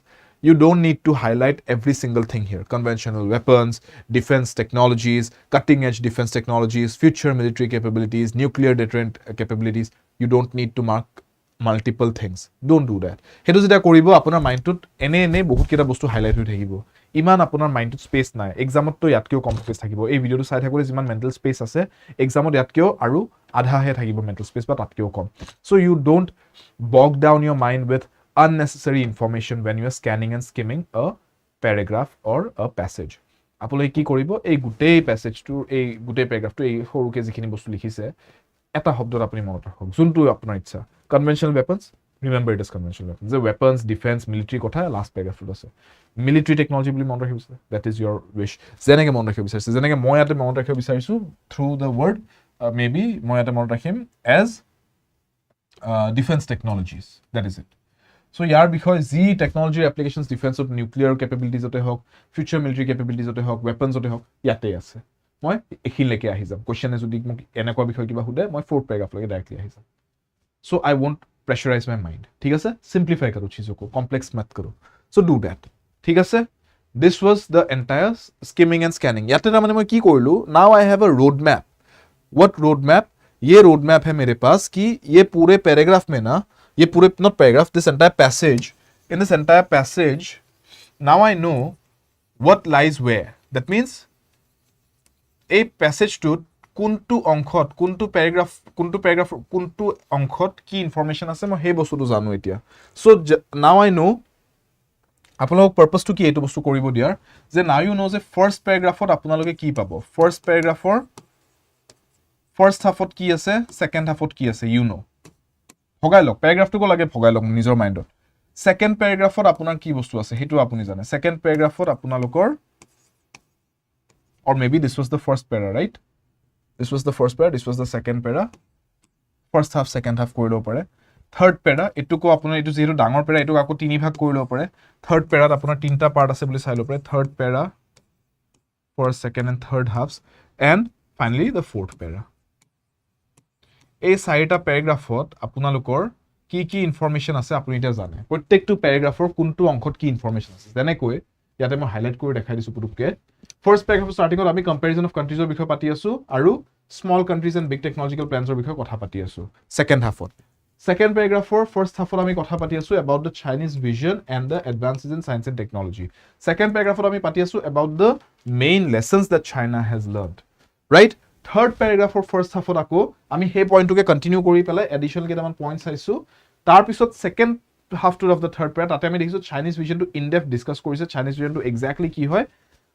You don't need to highlight every single thing here. Conventional weapons, defense technologies, cutting edge defense technologies, future military capabilities, nuclear deterrent capabilities. You don't need to mark multiple things. Don't do that. Hetu jeta koribo apunar mind tut ene bahut kita bostu highlight hoi thakibo. Iman apunar mind tut space nai. Exam ot to yatkeo kom space thakibo. Ei video tu sai thakole jiman mental space ase exam ot yatkeo aru adha he thakibo mental space but tatkeo kom. So you don't bog down your mind with unnecessary information when you are scanning and skimming a paragraph or a passage. Apolai ki koribo ei gutei passage to ei gutei paragraph to ei horuke jikhini bostu likhise eta hobdor apuni monot rakhok juntu apunar ichha conventional weapons remember it as conventional weapons the weapons defense military kotha last paragraph to ase military technology boli monot rakhibise that is your wish jeneke monot rakhibo bisarisu jeneke moi ate monot rakhibo bisarisu through the word maybe moi ate monot rakhim as defense technologies that is it So यार because Z technology applications defense of nuclear capabilities ote hok future military capabilities ote hok weapons ote hok yate ase moi ekhin leke ahi jam question jodi mok enekwa bikhoy kiba hude moi fourth paragraph leke directly ahi jam so I won't pressurize my mind thik ase simplify karo cheezon ko complex math karo so do that thik ase this was the entire skimming and scanning yate ta mane moi ki korilu now I have a road map what road map ye road map hai mere paas ki ye pure paragraph mein na ये पूरे not paragraph this entire passage in this entire passage now I know what lies where that means a passage to kuntu onkhot kuntu paragraph kuntu onkhot ki information ase mo he bostu janu etia so now I know আপোনালোক purpose to ki etu bostu koribo diar je now you know যে first paragraph ot আপোনালোকে ki pabo first paragraph or first half ot ki ase second half ot ki ase you know ভগাই লওক প্যাৰাগ্ৰাফটো লাগে ভগাই লওক নিজৰ মাইন্ডত second প্যাৰাগ্ৰাফত আপোনাৰ কি বস্তু আছে হেতু আপুনি জানে সেকেন্ড প্যাৰাগ্ৰাফত আপোনালোকৰ or maybe this was the first para right this was the first para this was the second para first half second half কৰিলো পাৰে third para এটুকো আপোনাৰ এটু যেহেতু ডাঙৰ para এটুকো আকো তিনি ভাগ কৰিলো পাৰে third para ত আপোনাৰ তিনটা পাৰ্ট আছে বুলি চাইলো পাৰে third para first second and third halves and finally the fourth para এই চাৰিটা প্যাৰাগ্ৰাফত আপোনালোকৰ কি কি ইনফৰমেশন আছে আপুনি এটা জানে প্ৰত্যেকটো প্যাৰাগ্ৰাফৰ কোনটো অংশত কি ইনফৰমেশন আছে জানে কই ইয়াতে মই হাইলাইট কৰি দেখাই দিছো পুৰুকে ফাৰ্স্ট প্যাৰাগ্ৰাফ স্টাৰ্টিংত আমি কম্পেৰিজন অফ কান্ট্ৰিজৰ বিষয়ে পাতি আছো আৰু small countries and big technological প্লেনছৰ বিষয়ে কথা পাতি আছো সেকেন্ড হাফত সেকেন্ড প্যাৰাগ্ৰাফৰ ফাৰ্স্ট হাফত আমি কথা পাতি আছো about the Chinese vision and the advances in science and technology second প্যাৰাগ্ৰাফত আমি পাতি আছো about the main lessons that China has learned right third paragraph or first half ako ami he point to ke continue kori pelai additional ketaman points aisu tar pisot second half of the third paragraph tate ami dekhisu Chinese vision to in depth discuss korise Chinese vision to exactly ki hoy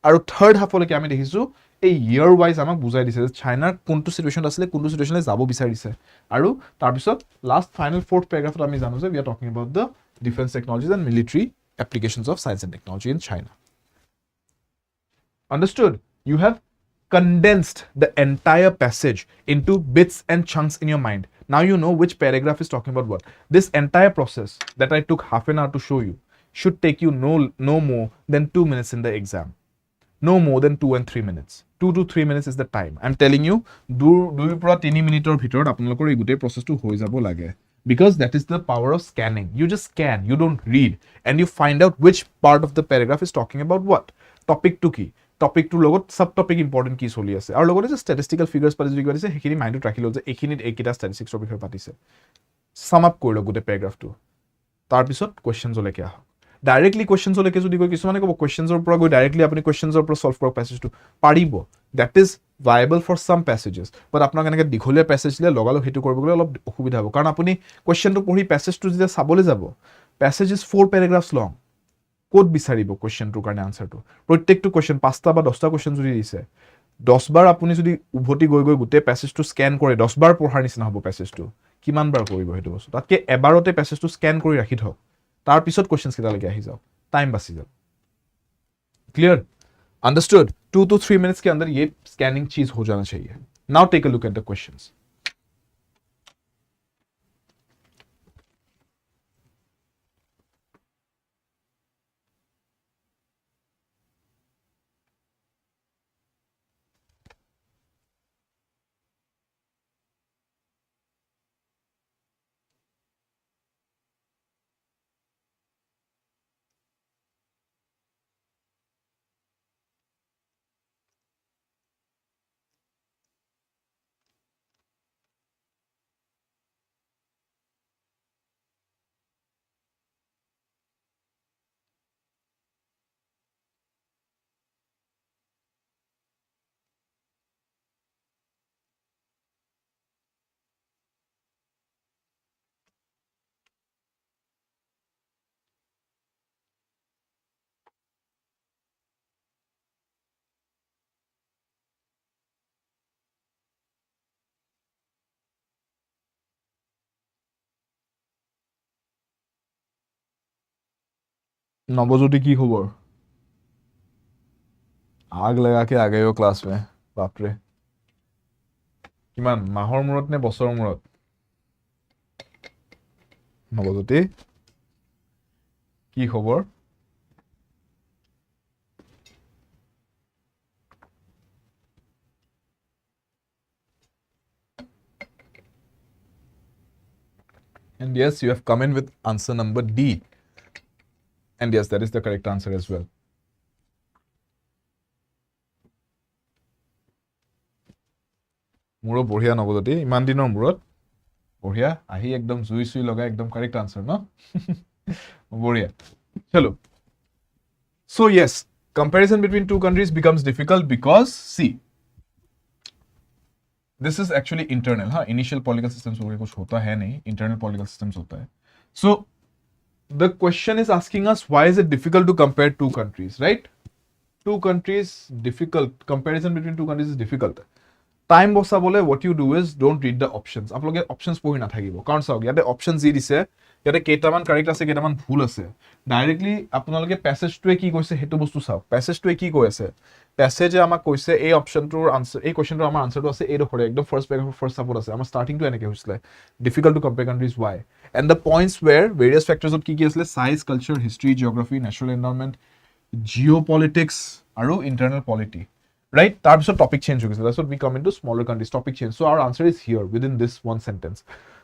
আৰু third হাফলৈকে আমি দেখিছোঁ এই ইয়াৰ wise আমাক বুজাই দিছে যে চাইনাৰ কোনটো চিটুৱেশ্যন আছিলে কোনটো চিটুৱেশ্যনলৈ যাব বিচাৰিছে আৰু তাৰপিছত লাষ্ট ফাইনেল ফ'ৰ্থ পেৰাগ্ৰাফত আমি জানো যে we are talking about the defence technologies and military applications of science and technology in China Understood? You have condensed the entire passage into bits and chunks in your mind. Now you know which paragraph is talking about what. This entire process that I took half an hour to show you should take you no more than 2 minutes in the exam. No more than 2 and 3 minutes. 2 to 3 minutes is the time. I'm telling you, 2 পৰা 3 মিনিটৰ ভিতৰত আপোনালোকৰ এই গোটেই প্ৰসেসটো হৈ যাব লাগে. Because that is the power of scanning. You just scan, you don't read, and you find out which part of the paragraph is talking about what. Topic to কি টপিক টুৰ লগত সাব টপিক ইম্পৰ্টেণ্ট কি চলি আছে আৰু লগতে যে statistical figures পাতি যদি কৰিছে সেইখিনি মাইণ্ডত ৰাখি লওঁ যে এইখিনিত এইকেইটা ষ্টেটিষ্টিক্সৰ বিষয়ে পাতিছে সাম আপ কৰি লওক গোটেই পেৰাগ্ৰাফটো তাৰপিছত কুৱেশ্যনছলৈকে আহক ডাইৰেক্টলি কুৱেশ্যনছলৈকে যদি গৈ কিছুমানে ক'ব কুৱেশ্যনছৰ পৰা গৈ ডাইৰেক্টলি আপুনি কুৱেশ্যনছৰ পৰা ছল্ভ কৰক পেছেজটো পাৰিব দেট ইজ ভাইবল ফৰ চাম পেছেজেছ বাট আপোনাক এনেকৈ দীঘলীয়া পেছেজ দিলে লগালগ সেইটো কৰিব গ'লে অলপ অসুবিধা হ'ব কাৰণ আপুনি কুৱেশ্যনটো পঢ়ি পেছেজটো যেতিয়া চাবলৈ যাব পেছেজ ইজ 4 পেৰাগ্ৰাফছ লং ক'ত বিচাৰিব কুৱেশ্যনটোৰ কাৰণে আনচাৰটো প্ৰত্যেকটো কুৱেশ্যন 5টা বা 10টা কুৱেশ্যন যদি দিছে 10 বাৰ আপুনি যদি উভতি গৈ গোটেই পেছেজটো স্কেন কৰে 10 বাৰ পঢ়াৰ নিচিনা হ'ব পেছেজটো কিমান বাৰ কৰিব সেইটো বস্তু তাতকে এবাৰতে পেছেজটো স্কেন কৰি ৰাখি থওক তাৰপিছত কুৱেশ্যনছ কেইটালৈকে আহি যাওক টাইম বাচি যাব क्लियर अंडरस्टूड 2 to 3 मिनट्स के अंदर ये स्कैनिंग चीज हो जाना चाहिए now take a look at the questions Navjyoti की खबर आग लगा के आ गए हो क्लास में बाप रे किमान माहर मूरत ने बছৰ मूरत नवज्योति की खबर and yes you have come in with answer number D and yes that is the correct answer as well मुरो बढ़िया नवज्योति इमान दिनर मूरत बढ़िया आही एकदम जुई सुई लगा एकदम करेक्ट आंसर न बढ़िया चलो so yes comparison between two countries becomes difficult because see this is actually internal हाँ initial political systems वगैरह कुछ होता है नहीं internal political systems होता है so the question is asking us why is it difficult to compare two countries right two countries difficult comparison between two countries is difficult time বসাবলে what you do is don't read the options আপোনালোকে options পঢ়ি নাথাকিব কাৰণ চাওক ইয়াতে options যি দিছে ইয়াতে কেইটামান কাৰেক্ট আছে কেইটামান ভুল আছে ডাইৰেক্টলি আপোনালোকে প্যাসেজটোৱে কি কৈছে হেতু বস্তু চাওক প্যাসেজটোৱে কি কৈ আছে প্যাসেজে আমাক কৈছে এই অপশনটোৰ আনসাৰ এই কোৱেশ্চনটোৰ আমাৰ আনসাৰটো আছে এই ৰখৰে একদম ফাৰ্স্ট পেৰাগ্ৰাফৰ ফাৰ্স্ট সাপোৰ্ট আছে আমাৰ স্টাৰ্টিংটো এনেকৈ হৈছিল difficult to compare countries why and the points where various factors of কি আছিল size culture history geography natural environment geopolitics আৰু internal polity right tarpiso topic change ho that's what we come into smaller countries topic change so our answer is here within this one sentence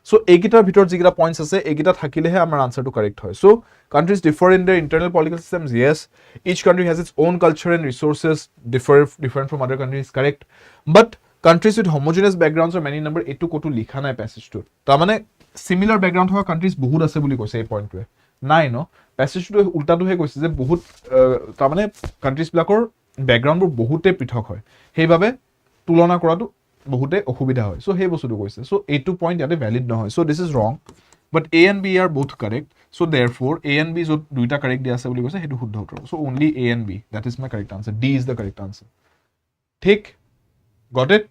so egitar bhitor jigita points ase egita thakilehe amar answer to correct hoy so countries differ in their internal political systems yes each country has its own culture and resources different from other countries correct but countries with homogeneous backgrounds or many number etu kotu likha nai passage to ta mane similar background hoya countries bahut ase boli koise ei point to nai no passage to ulta to he koise je bahut ta mane countries bilakor ব্যাকগ্ৰাউণ্ডবোৰ বহুতে পৃথক হয় সেইভাবে তুলনা কৰাটো বহুতে অসুবিধা হয় so সেই বস্তুটো কৈছে সো এইটো পইণ্ট ইয়াতে ভ্যালিড নহয় সো দিস ইজ ৰং But A and B are both correct. So therefore, A and B is duita correct dia ase boli koise hetu shuddha uttor. So only A and B. That is my correct answer. D is the correct answer. Thik? Got it?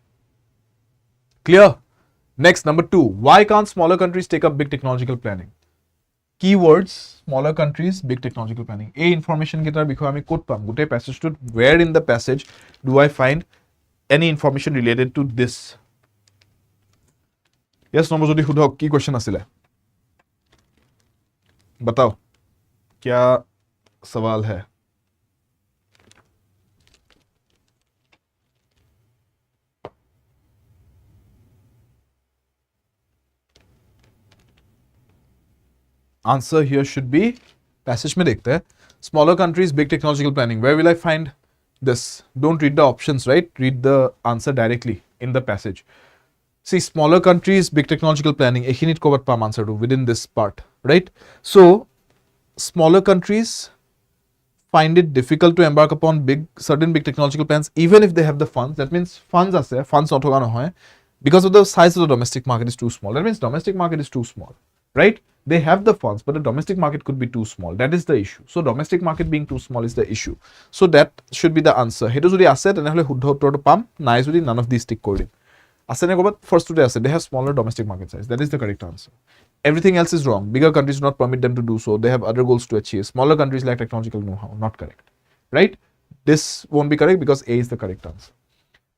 Clear? Next, number 2. Why can't smaller countries take up big technological planning? Keywords, smaller countries, big technological planning. A information getar bikhoye ami kot pam. Gute passage to where in the passage do I find any information related to this? Yes, number jodi khudhok ki question asile? Batao. Kya sawal hai? Answer here should be passage mein dekhte hai. Smaller countries, big technological planning. Where will I find this? Don't read the options, right? Read the answer directly in the passage. See, smaller countries, big technological planning. Ekhinit kobat pam answer to within this part, right? So, smaller countries find it difficult to embark upon certain big technological plans, even if they have the funds. That means funds ase, funds not hoga nohoy. Because of the size of the domestic market is too small. That means domestic market is too small, right? They have the funds, but the domestic market could be too small. That is the issue. So domestic market being too small is the issue. So that should be the answer. Hetu jodi ase tenehole shuddha uttor to pam, nai jodi none of these tick kori dim. Ase ne kobat first today ase, they have smaller domestic market size. That is the correct answer. Everything else is wrong. Bigger countries do not permit them to do so. They have other goals to achieve. Smaller countries lack technological know-how. Not correct, right? This won't be correct because A is the correct answer.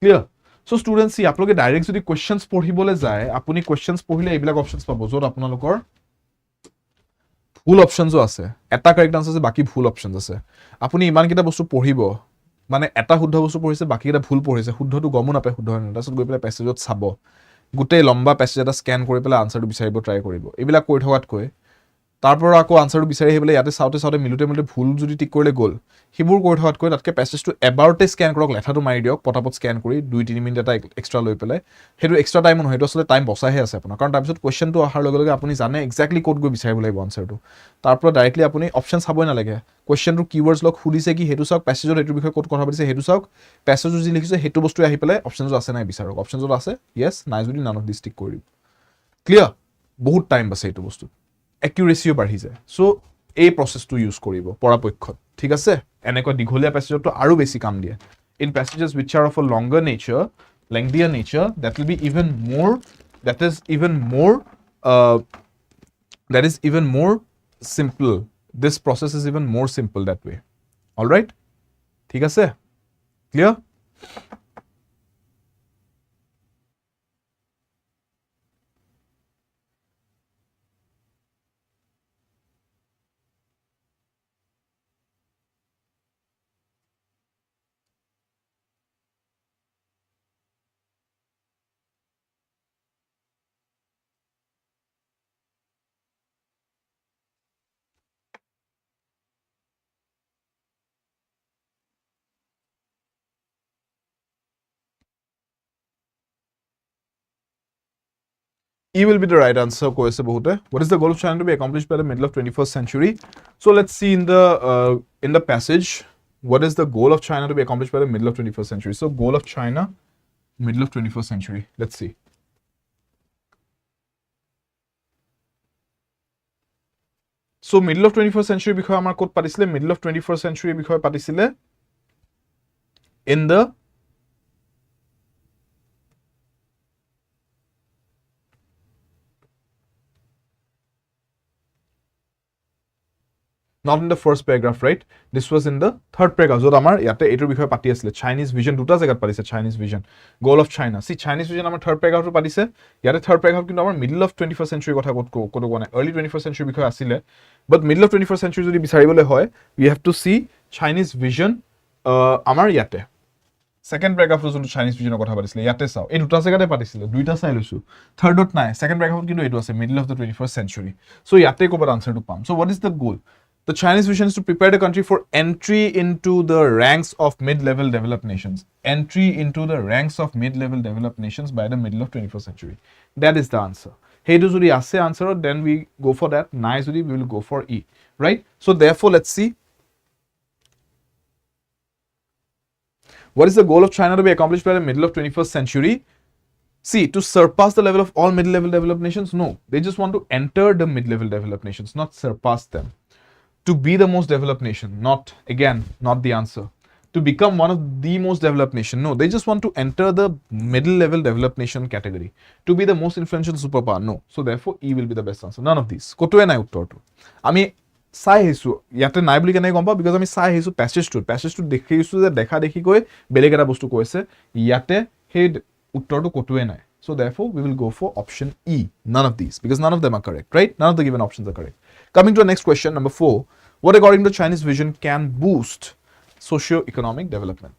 Clear? So students, see, aploke direct jodi questions poঢ়িবলে যায়, আপুনি questions পঢ়িলে এইবিলাক options পাব যত আপোনালোকৰ ভুল অপশনসও আছে। এটা কারেক্ট আনসার আছে, বাকি ভুল অপশনস আছে। আপুনি ইমান কিটা বস্তু পঢ়িব, মানে এটা শুদ্ধ বস্তু পঢ়িছে, বাকি কিটা ভুল পঢ়িছে, শুদ্ধটো গমো নাপায় শুদ্ধ হয় না, তাৰপিছত গৈ পেলাই পেছেজত চাব, গোটেই লম্বা পেছেজ এটা স্ক্যান কৰি পেলাই আনসাৰটো বিচাৰিব ট্ৰাই কৰিব। এইবিলাক কৰি থকাতকৈ তাৰপৰ আকৌ আনসাৰটো বিচাৰি আহিবলৈ ইয়াতে চাওঁতে চাওঁতে মিলুতে মিলুতে ভুল যদি ঠিক কৰিলে গ'ল, সেইবোৰ কৰি থকাতকৈ তাতকৈ পেছেজটো এবাৰতে স্ক্যান কৰক, লেঠাটো মাৰি দিয়ক, পটাপট স্ক্যান কৰি 2-3 মিনিট এটা এক্সট্ৰা লৈ পেলাই, সেইটো এক্সট্ৰা টাইম নহয়, সেইটো আচলতে টাইম বচাইহে আছে আপোনাৰ, কাৰণ তাৰপিছত কুৱেশ্যনটো অহাৰ লগে লগে আপুনি জানে এক্সেক্টলি ক'ত গৈ বিচাৰিব লাগিব আনসাৰটো, তাৰপৰা ডাইৰেক্টলি আপুনি অপশ্যন চাবই নালাগে, কুৱেশ্যনটো কিৱৰ্ডছ লওক, সুধিছে কি সেইটো চাওক, পেছেজত এইটোৰ বিষয়ে ক'ত কথা পাতিছে সেইটো চাওক, পেছেজত যি লিখিছে সেইটো বস্তু আহি পেলাই অপশ্যনটো আছে নাই বিচাৰক, অপশ্যনটো আছে ইয়েছ, নাই যদি নান অফ দিছ টিক কৰি দিব। ক্লিয়াৰ? বহুত টাইম বাছে এইটো বস্তু, একিউৰেচিও বাঢ়ি যায়। চ' এই প্ৰচেছটো ইউজ কৰিব পৰাপক্ষত, ঠিক আছে? এনেকুৱা দীঘলীয়া পেছেজতো আৰু বেছি কাম দিয়ে। In passages which are of a longer nature, lengthier nature, that will be even more simple. This process is even more simple that way. All right? ঠিক আছে? Clear? E will be the right answer. What is the goal of China to be accomplished by the middle of 21st century? So let's see in the passage, what is the goal of China to be accomplished by the middle of 21st century? So goal of China, middle of 21st century. Let's see. So middle of 21st century বিষয়ে আমাৰ ক'ত পাতিছিলে? Middle of 21st century বিষয়ে পাতিছিলে in the not in the first paragraph, right? This was in the third paragraph. So amar yate etur bikhoye pati asile Chinese vision, duta jagat patise Chinese vision, goal of China. See, Chinese vision amar third paragraph to patise, yate third paragraph kintu amar middle of 21st century kotha koto kone early 21st century bikhoye asile, but middle of 21st century jodi bisaribole hoy, we have to see Chinese vision amar yate second paragraph to Chinese vision kotha patisile yate sao ei duta jagate patisile, duita sai loisu, third dot nai, second paragraph kintu etu ase middle of the 21st century. So yate kobar answer to pam. So what is the goal? The Chinese vision is to prepare the country for entry into the ranks of mid-level developed nations. Entry into the ranks of mid-level developed nations by the middle of 21st century. That is the answer. Hey, do jodi ase answer, then we go for that. Nai jodi we will go for E. Right? So therefore, let's see. What is the goal of China to be accomplished by the middle of 21st century? See, to surpass the level of all mid-level developed nations, no. They just want to enter the mid-level developed nations, not surpass them. To be the most developed nation, not, again, not the answer. To become one of the most developed nation, no. They just want to enter the middle-level developed nation category. To be the most influential superpower, no. So therefore, E will be the best answer. None of these. Kotoe nai uttortu. Ami চাই আহিছো ইয়াতে নাই বুলি কেনে গম পাওঁ because আমি চাই আহিছো পেছেজটো দেখিছো যে দেখা দেখি গৈ বেলেগ এটা বস্তু কৈছে ইয়াতে সেই উত্তৰটো কতোৱে নাই so therefore we will go for option E, none of these, because none of them are correct, right? None of the given options are correct. Coming to the next question, number 4, what according to Chinese vision can boost socio-economic development?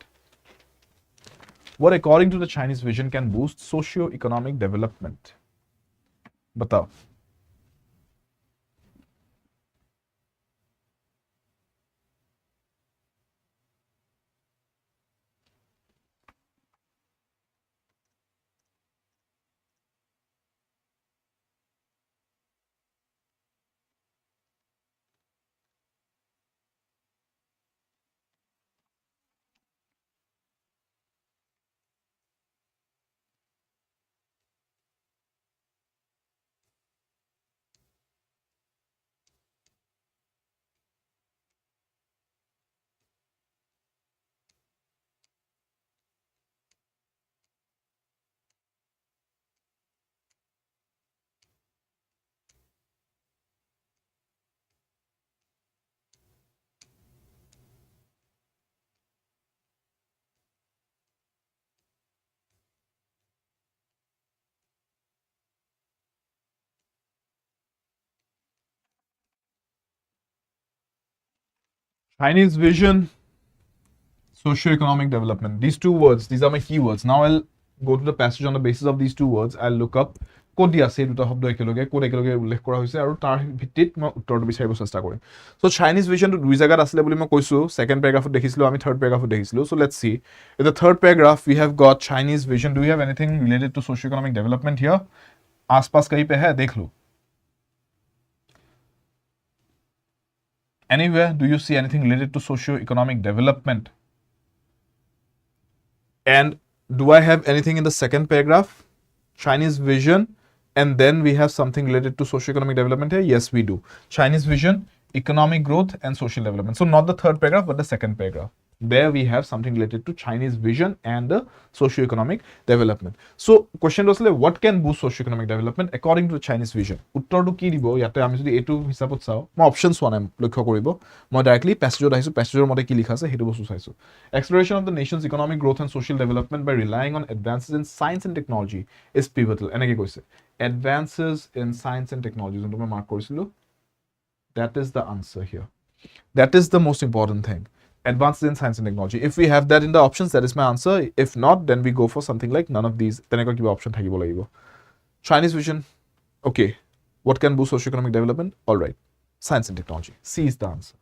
What according to the Chinese vision can boost socio-economic development? Batao. Chinese vision, socio-economic development. These two words, these are my keywords. Now I'll go to the passage on the basis of these two words. I'll look up ক'ত দিয়া আছে দুটা শব্দ একেলগে ক'ত একেলগে উল্লেখ কৰা হৈছে আৰু তাৰ ভিত্তিত মই উত্তৰটো বিচাৰিব চেষ্টা কৰিম সো চাইনিজ ভিজনটো দুই জায়গাত আছিলে বুলি মই কৈছো সেকেন্ড প্যাৰাগ্ৰাফত দেখিছিলো আমি থাৰ্ড প্যাৰাগ্ৰাফত দেখিছিলো so let's see in the third paragraph we have got Chinese vision. Do you have anything related to socio-economic development here? आसपास कहीं पे है देख लो anywhere. Do you see anything related to socio-economic development? And do I have anything in the second paragraph? Chinese vision, and then we have something related to socio-economic development here. Yes, we do. Chinese vision, economic growth, and social development. So not the third paragraph, but the second paragraph. There we have something related to Chinese vision and the socio-economic development. So question was like, what can boost socio-economic development according to the Chinese vision? Uttor to ki dibo yate ami jodi A2 hisabot sao ma options one am lokkho koribo ma directly passage ot ahisu passage mote ki likha ase hetu bostu saisu. Acceleration of the nation's economic growth and social development by relying on advances in science and technology is pivotal. Enake koise advances in science and technology jonto ma mark korisilu, that is the answer here. That is the most important thing. Advances in science and technology. If we have that in the options, that is my answer. If not, then we go for something like none of these. Then I got option thakibo lagibo. Chinese vision. Okay. What can boost socio-economic development? All right. Science and technology. C is the answer.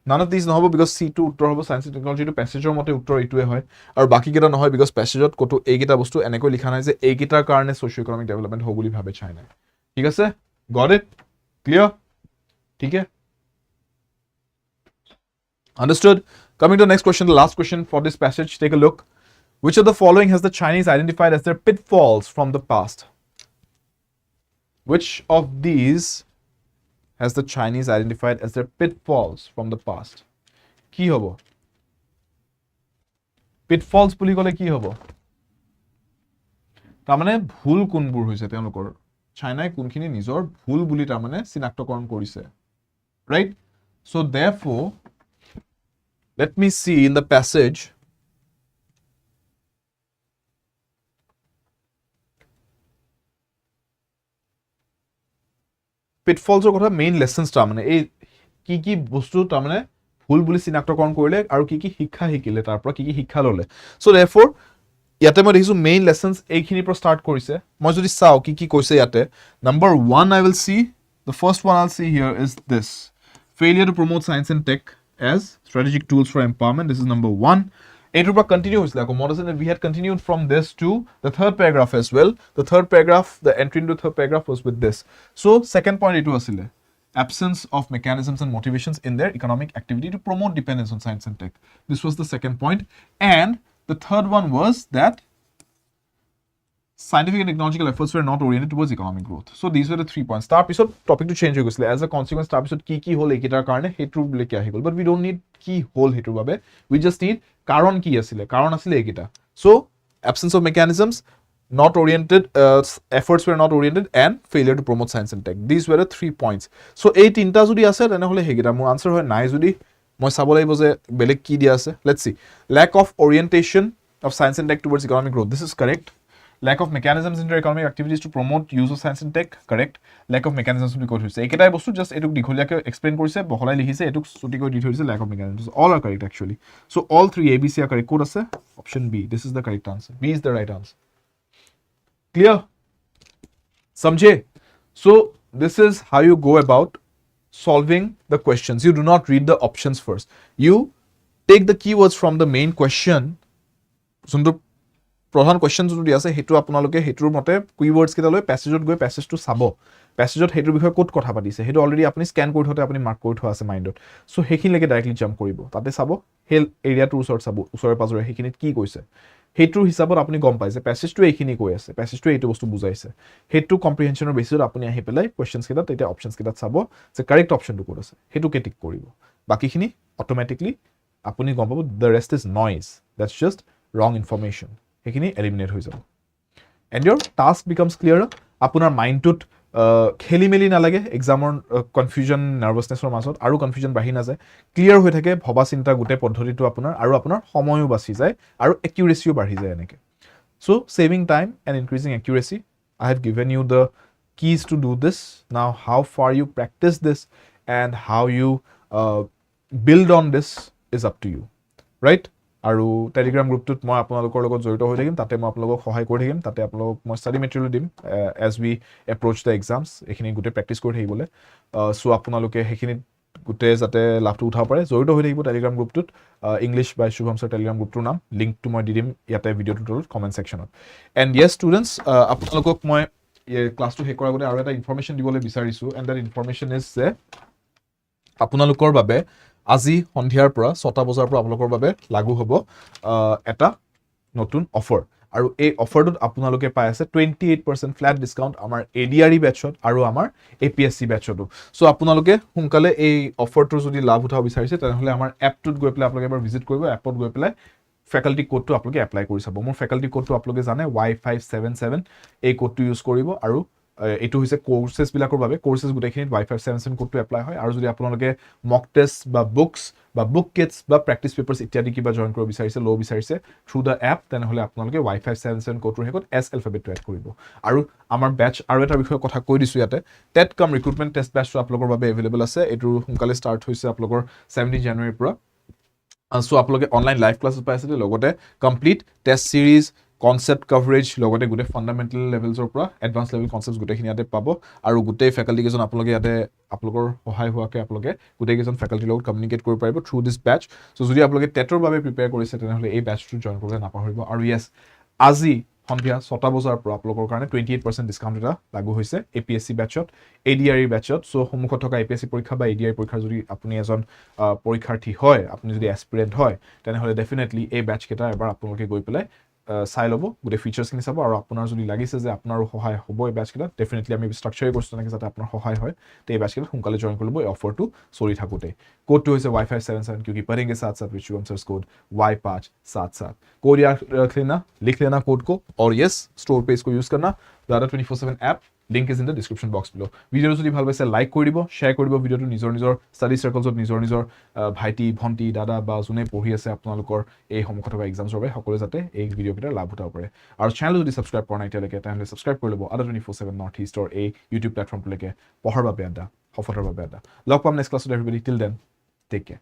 None of these no hobo because C2 uttor hobo science and technology to passage mote uttor etue hoy. Aru baki keta no hoy because passage ot koto ei keta bostu eneko likha nai je ei ketar karone socio-economic development ho boli bhabe China. Thik ase? Got it? Clear? Thik hai? Understood? Coming to the next question, the last question for this passage, take a look. Which of the following has the Chinese identified as their pitfalls from the past? Which of these has the Chinese identified as their pitfalls from the past? Ki hobo? Pitfalls buli kole ki hobo? Tamane bhul kunbur hoise teolokor China kunkhini nijor bhul buli tamane sinaktokoron korise. Right? So therefore, let me see in the passage. Pitfalls or kotha main lessons ta mane ei ki bostu ta mane bhul buli sinaktokoron korile aru ki hikha hikile tar pora ki hikha lole. So therefore yate moi dekisu main lessons eikhini pro start korise. Moi jodi sao ki koise yate. Number 1 I will see. The first one I'll see here is this. Failure to promote science and tech as strategic tools for empowerment. This is number 1. A2 continues like we had continued from this to the third paragraph as well. The third paragraph, the entry into the third paragraph was with this. So second point A2 asile absence of mechanisms and motivations in their economic activity to promote dependence on science and tech. This was the second point. And the third one was that scientific and technological efforts were not oriented towards economic growth. So these were the 3 points. Tar pisot topic to change hogisle as a consequence tar pisot ki hole ekitar karone hetu leke ahigol, but we don't need ki hole hetu babe, we just need karon ki asile ekita. So absence of mechanisms, not oriented, efforts were not oriented, and failure to promote science and tech. These were the 3 points. So ei tinta jodi ase tene hole hegita mor answer hoy nai jodi moi sabo laibo je belek ki dia ase. Let's see. Lack of orientation of science and tech towards economic growth. This is correct. Lack of mechanisms in their economic activities to promote use of science and tech. Correct. Lack of mechanisms to be code hoise. Eketai bostu just etuk dikholiake explain korise boholai likhise etuk suti koi di thorise. Lack of mechanisms. All are correct actually. So all 3 ABC are correct. Code ase option B. This is the correct answer. B is the right answer. Clear? Samjhe? So this is how you go about solving the questions. You do not read the options first. You take the keywords from the main question. Sundu প্ৰধান কোৱেশ্চনটো যদি আছে হেতু আপোনালোকে হেতুৰ মতে কিৱৰ্ডছ কিটা লৈ প্যাসেজত গৈ প্যাসেজটো চাব প্যাসেজত হেতুৰ বিষয়ে ক'ত কথা পাতিছে হেতু অলৰেডি আপুনি স্ক্যান কৰি থতে আপুনি মাৰ্ক কৰি থোৱা আছে মাইন্ডত সো হেখিনলৈকে ডাইৰেক্টলি জাম্প কৰিব তাতে চাব হেল এৰিয়াটোৰ ওচৰত চাব ওচৰে পাজৰে হেখিনিত কি কৈছে হেতুৰ হিচাপত আপুনি গম পাইছে প্যাসেজটো এইখিনি কৈ আছে প্যাসেজটো এইটো বস্তু বুজাইছে হেতু কম্প্ৰিহেনচনৰ বেচিছত আপুনি আহি পেলাই কোৱেশ্চনছ কিটা তেতিয়া অপচনছ কিটা চাব যে কাৰেক্ট অপচনটো ক'ত আছে হেতু কে টিক কৰিব বাকিখিনি অটোমেটিকলি আপুনি গম পাব the rest is noise that's just wrong information হেখিনি এলিমিনেট হৈ যাব and your task becomes clearer আপোনাৰ মাইন্ডটোত খেলি মেলি নালাগে এক্সামৰ কনফিউজন নাৰ্ভাসনেছৰ মাজত আৰু কনফিউজন বাঢ়ি না যায় ক্লিয়াৰ হৈ থাকে ভবা চিন্তা গুটে পদ্ধতিটো আপোনাৰ আৰু আপোনাৰ সময়ও বাচি যায় আৰু একিউৰেচিও বাঢ়ি যায় এনেকে so saving time and increasing accuracy I have given you the keys to do this now how far you practice this and how you build on this is up to you right আৰু Telegram গ্ৰুপটোত মই আপোনালোকৰ লগত জড়িত হৈ থাকিম তাতে মই আপোনালোকক সহায় কৰি থাকিম তাতে আপোনালোকক মই ষ্টাডি মেটেৰিয়েল দিম as we approach the exams এখিনি গুটে প্ৰেক্টিস কৰি থাকিবলে সো আপোনালোকে হেখিনি গুটে যাতে লাভটো উঠাব পাৰে জড়িত হৈ থাকিব টেলিগ্ৰাম গ্ৰুপটোত ইংলিশ বাই শুভম স্যাৰ টেলিগ্ৰাম গ্ৰুপটোৰ নাম লিংকটো মই দি দিম ইয়াতে ভিডিওটোৰ তলত কমেন্ট সেকশনত and yes students আপোনালোকক মই ক্লাসটো শেষ কৰাৰ আগতে আৰু এটা ইনফৰমেশন দিবলৈ বিচাৰিছো and that information is যে আপোনালোকৰ বাবে আজি সন্ধিয়াৰ পৰা 6টা বজাৰ পৰা আপোনালোকৰ বাবে লাগু হ'ব এটা নতুন অফাৰ আৰু এই অফাৰটোত আপোনালোকে পাই আছে 28% ফ্ল্যাট ডিসকাউন্ট আমাৰ ADRE ব্যাচত আৰু আমাৰ APSC ব্যাচতো সো আপোনালোকে হুনকালে এই অফাৰটোৰ যদি লাভ উঠাব বিচাৰিছে তেনেহলে আমাৰ এপটোত গৈ পেলাই আপোনালোকে এবাৰ ভিজিট কৰিব এপত গৈ পেলাই ফ্যাকাল্টি কোডটো আপোনালোকে এপ্লাই কৰি চাব মোৰ ফ্যাকাল্টি কোডটো আপোনালোকে জানে Y577 এই কোডটো ইউজ কৰিব আৰু এটো হৈছে কোৰ্সেস বিলাকৰ বাবে কোৰ্সেস গুটেখিনিত Y577 কোডটো এপ্লাই হয় আৰু যদি আপোনালোকে মক টেস্ট বা বুকস বা বুক কিটস বা প্ৰ্যাকটিস পেপাৰস ইত্যাদি কিবা জয়েন কৰিব বিচাৰিছে লো বিচাৰিছে থ্ৰু দা এপ তেনেহলে আপোনালোকে Y577 কোডটোৰ হেকত S এলফাবেটটো এড কৰিব আৰু আমাৰ ব্যাচ আৰু এটা বিষয় কথা কৈ দিছো ইয়াতে টেট কাম ৰিক্ৰুটমেন্ট টেষ্ট ব্যাচটো আপোনালোকৰ বাবে এভেইলেবল আছে এটো সোনকালে ষ্টাৰ্ট হৈছে আপোনালোকৰ 17 জানুৱাৰীৰ পৰা সো আপোনালোকে অনলাইন লাইভ ক্লাसेस পাইছে লগতে কমপ্লিট টেষ্ট সিৰিজ concept coverage লগতে গুটে ফান্ডামেন্টাল লেভেলছৰ পৰা এডভান্স লেভেল কনসেপ্টস গুটেখিনি ইয়াতে পাব আৰু গুটে ফ্যাকাল্টি কেজন আপোনালোকে ইয়াতে আপোনালোকৰ সহায় হোৱাকে আপোনালোকে গুটে কেজন ফ্যাকাল্টি লগত কমিউনিকেট কৰিব পাৰিব থ্ৰু দিস ব্যাচ সো যদি আপোনালোকে টেটৰ বাবে প্ৰিপেয়াৰ কৰিছে তেনেহলে এই ব্যাচটো জয়েন কৰিবলৈ নাপাহৰিব আৰু ইয়েস আজি সন্ধিয়া 6টা বজাৰ পৰা আপোনালোকৰ কাৰণে 28% ডিসকাউন্ট এটা লাগু হৈছে APSC ব্যাচত ADRE ব্যাচত সো সমুখত থকা APSC পৰীক্ষা বা ADRE পৰীক্ষা যদি আপুনি এজন পৰীক্ষাৰ্থী হয় আপুনি যদি এসপিৰেন্ট হয় তেনেহলে ডেফিনেটলি এই ব্যাচ কেটা এবাৰ আপোনালোকে গৈ পেলাই চাই লব গুটে ফিচাৰ্স কিনি চাব আৰু আপোনাৰ যদি লাগিছে যে আপোনাৰো সহায় হ'ব এই ব্যাচ কেটা ডেফিনেটলি আমি স্ট্ৰাকচাৰ কৰিছো নাকি যাতে আপোনাৰ সহায় হয় তে এই ব্যাচ কেটা সোনকালে জয়েন কৰিব এই অফাৰটো চলি থাকোতে কোডটো হৈছে Y577 क्योंकि पढ़ेंगे साथ साथ which Shubham sir code Y577 code याद रख लेना लिख लेना कोड को और यस स्टोर पेज को यूज करना the ADRE 2.0 app link is in the description box below ভিডিওটো যদি ভাল পাইছে লাইক কৰি দিব শেয়াৰ কৰি দিব ভিডিওটো নিজৰ ষ্টাডি সাৰ্কলছত নিজৰ ভাইটি ভন্টি দাদা বা জুনে পঢ়ি আছে আপোনালোকৰ এই সমুখত থকা এক্সামছৰ বাবে সকলো যাতে এই ভিডিও কেইটা লাভ উঠাব পাৰে আৰু চেনেল যদি সাবস্ক্ৰাইব কৰা নাই তেতিয়ালৈকে তেনেহলে সাবস্ক্ৰাইব কৰি লব ADRE 2.0 নৰ্থ ইষ্টৰ এই ইউটিউব প্লেটফৰ্মলৈকে পঢ়াৰ বাবে আদা সফলতাৰ বাবে আদা লগ পাম নেক্সট ক্লাছত everybody till then take care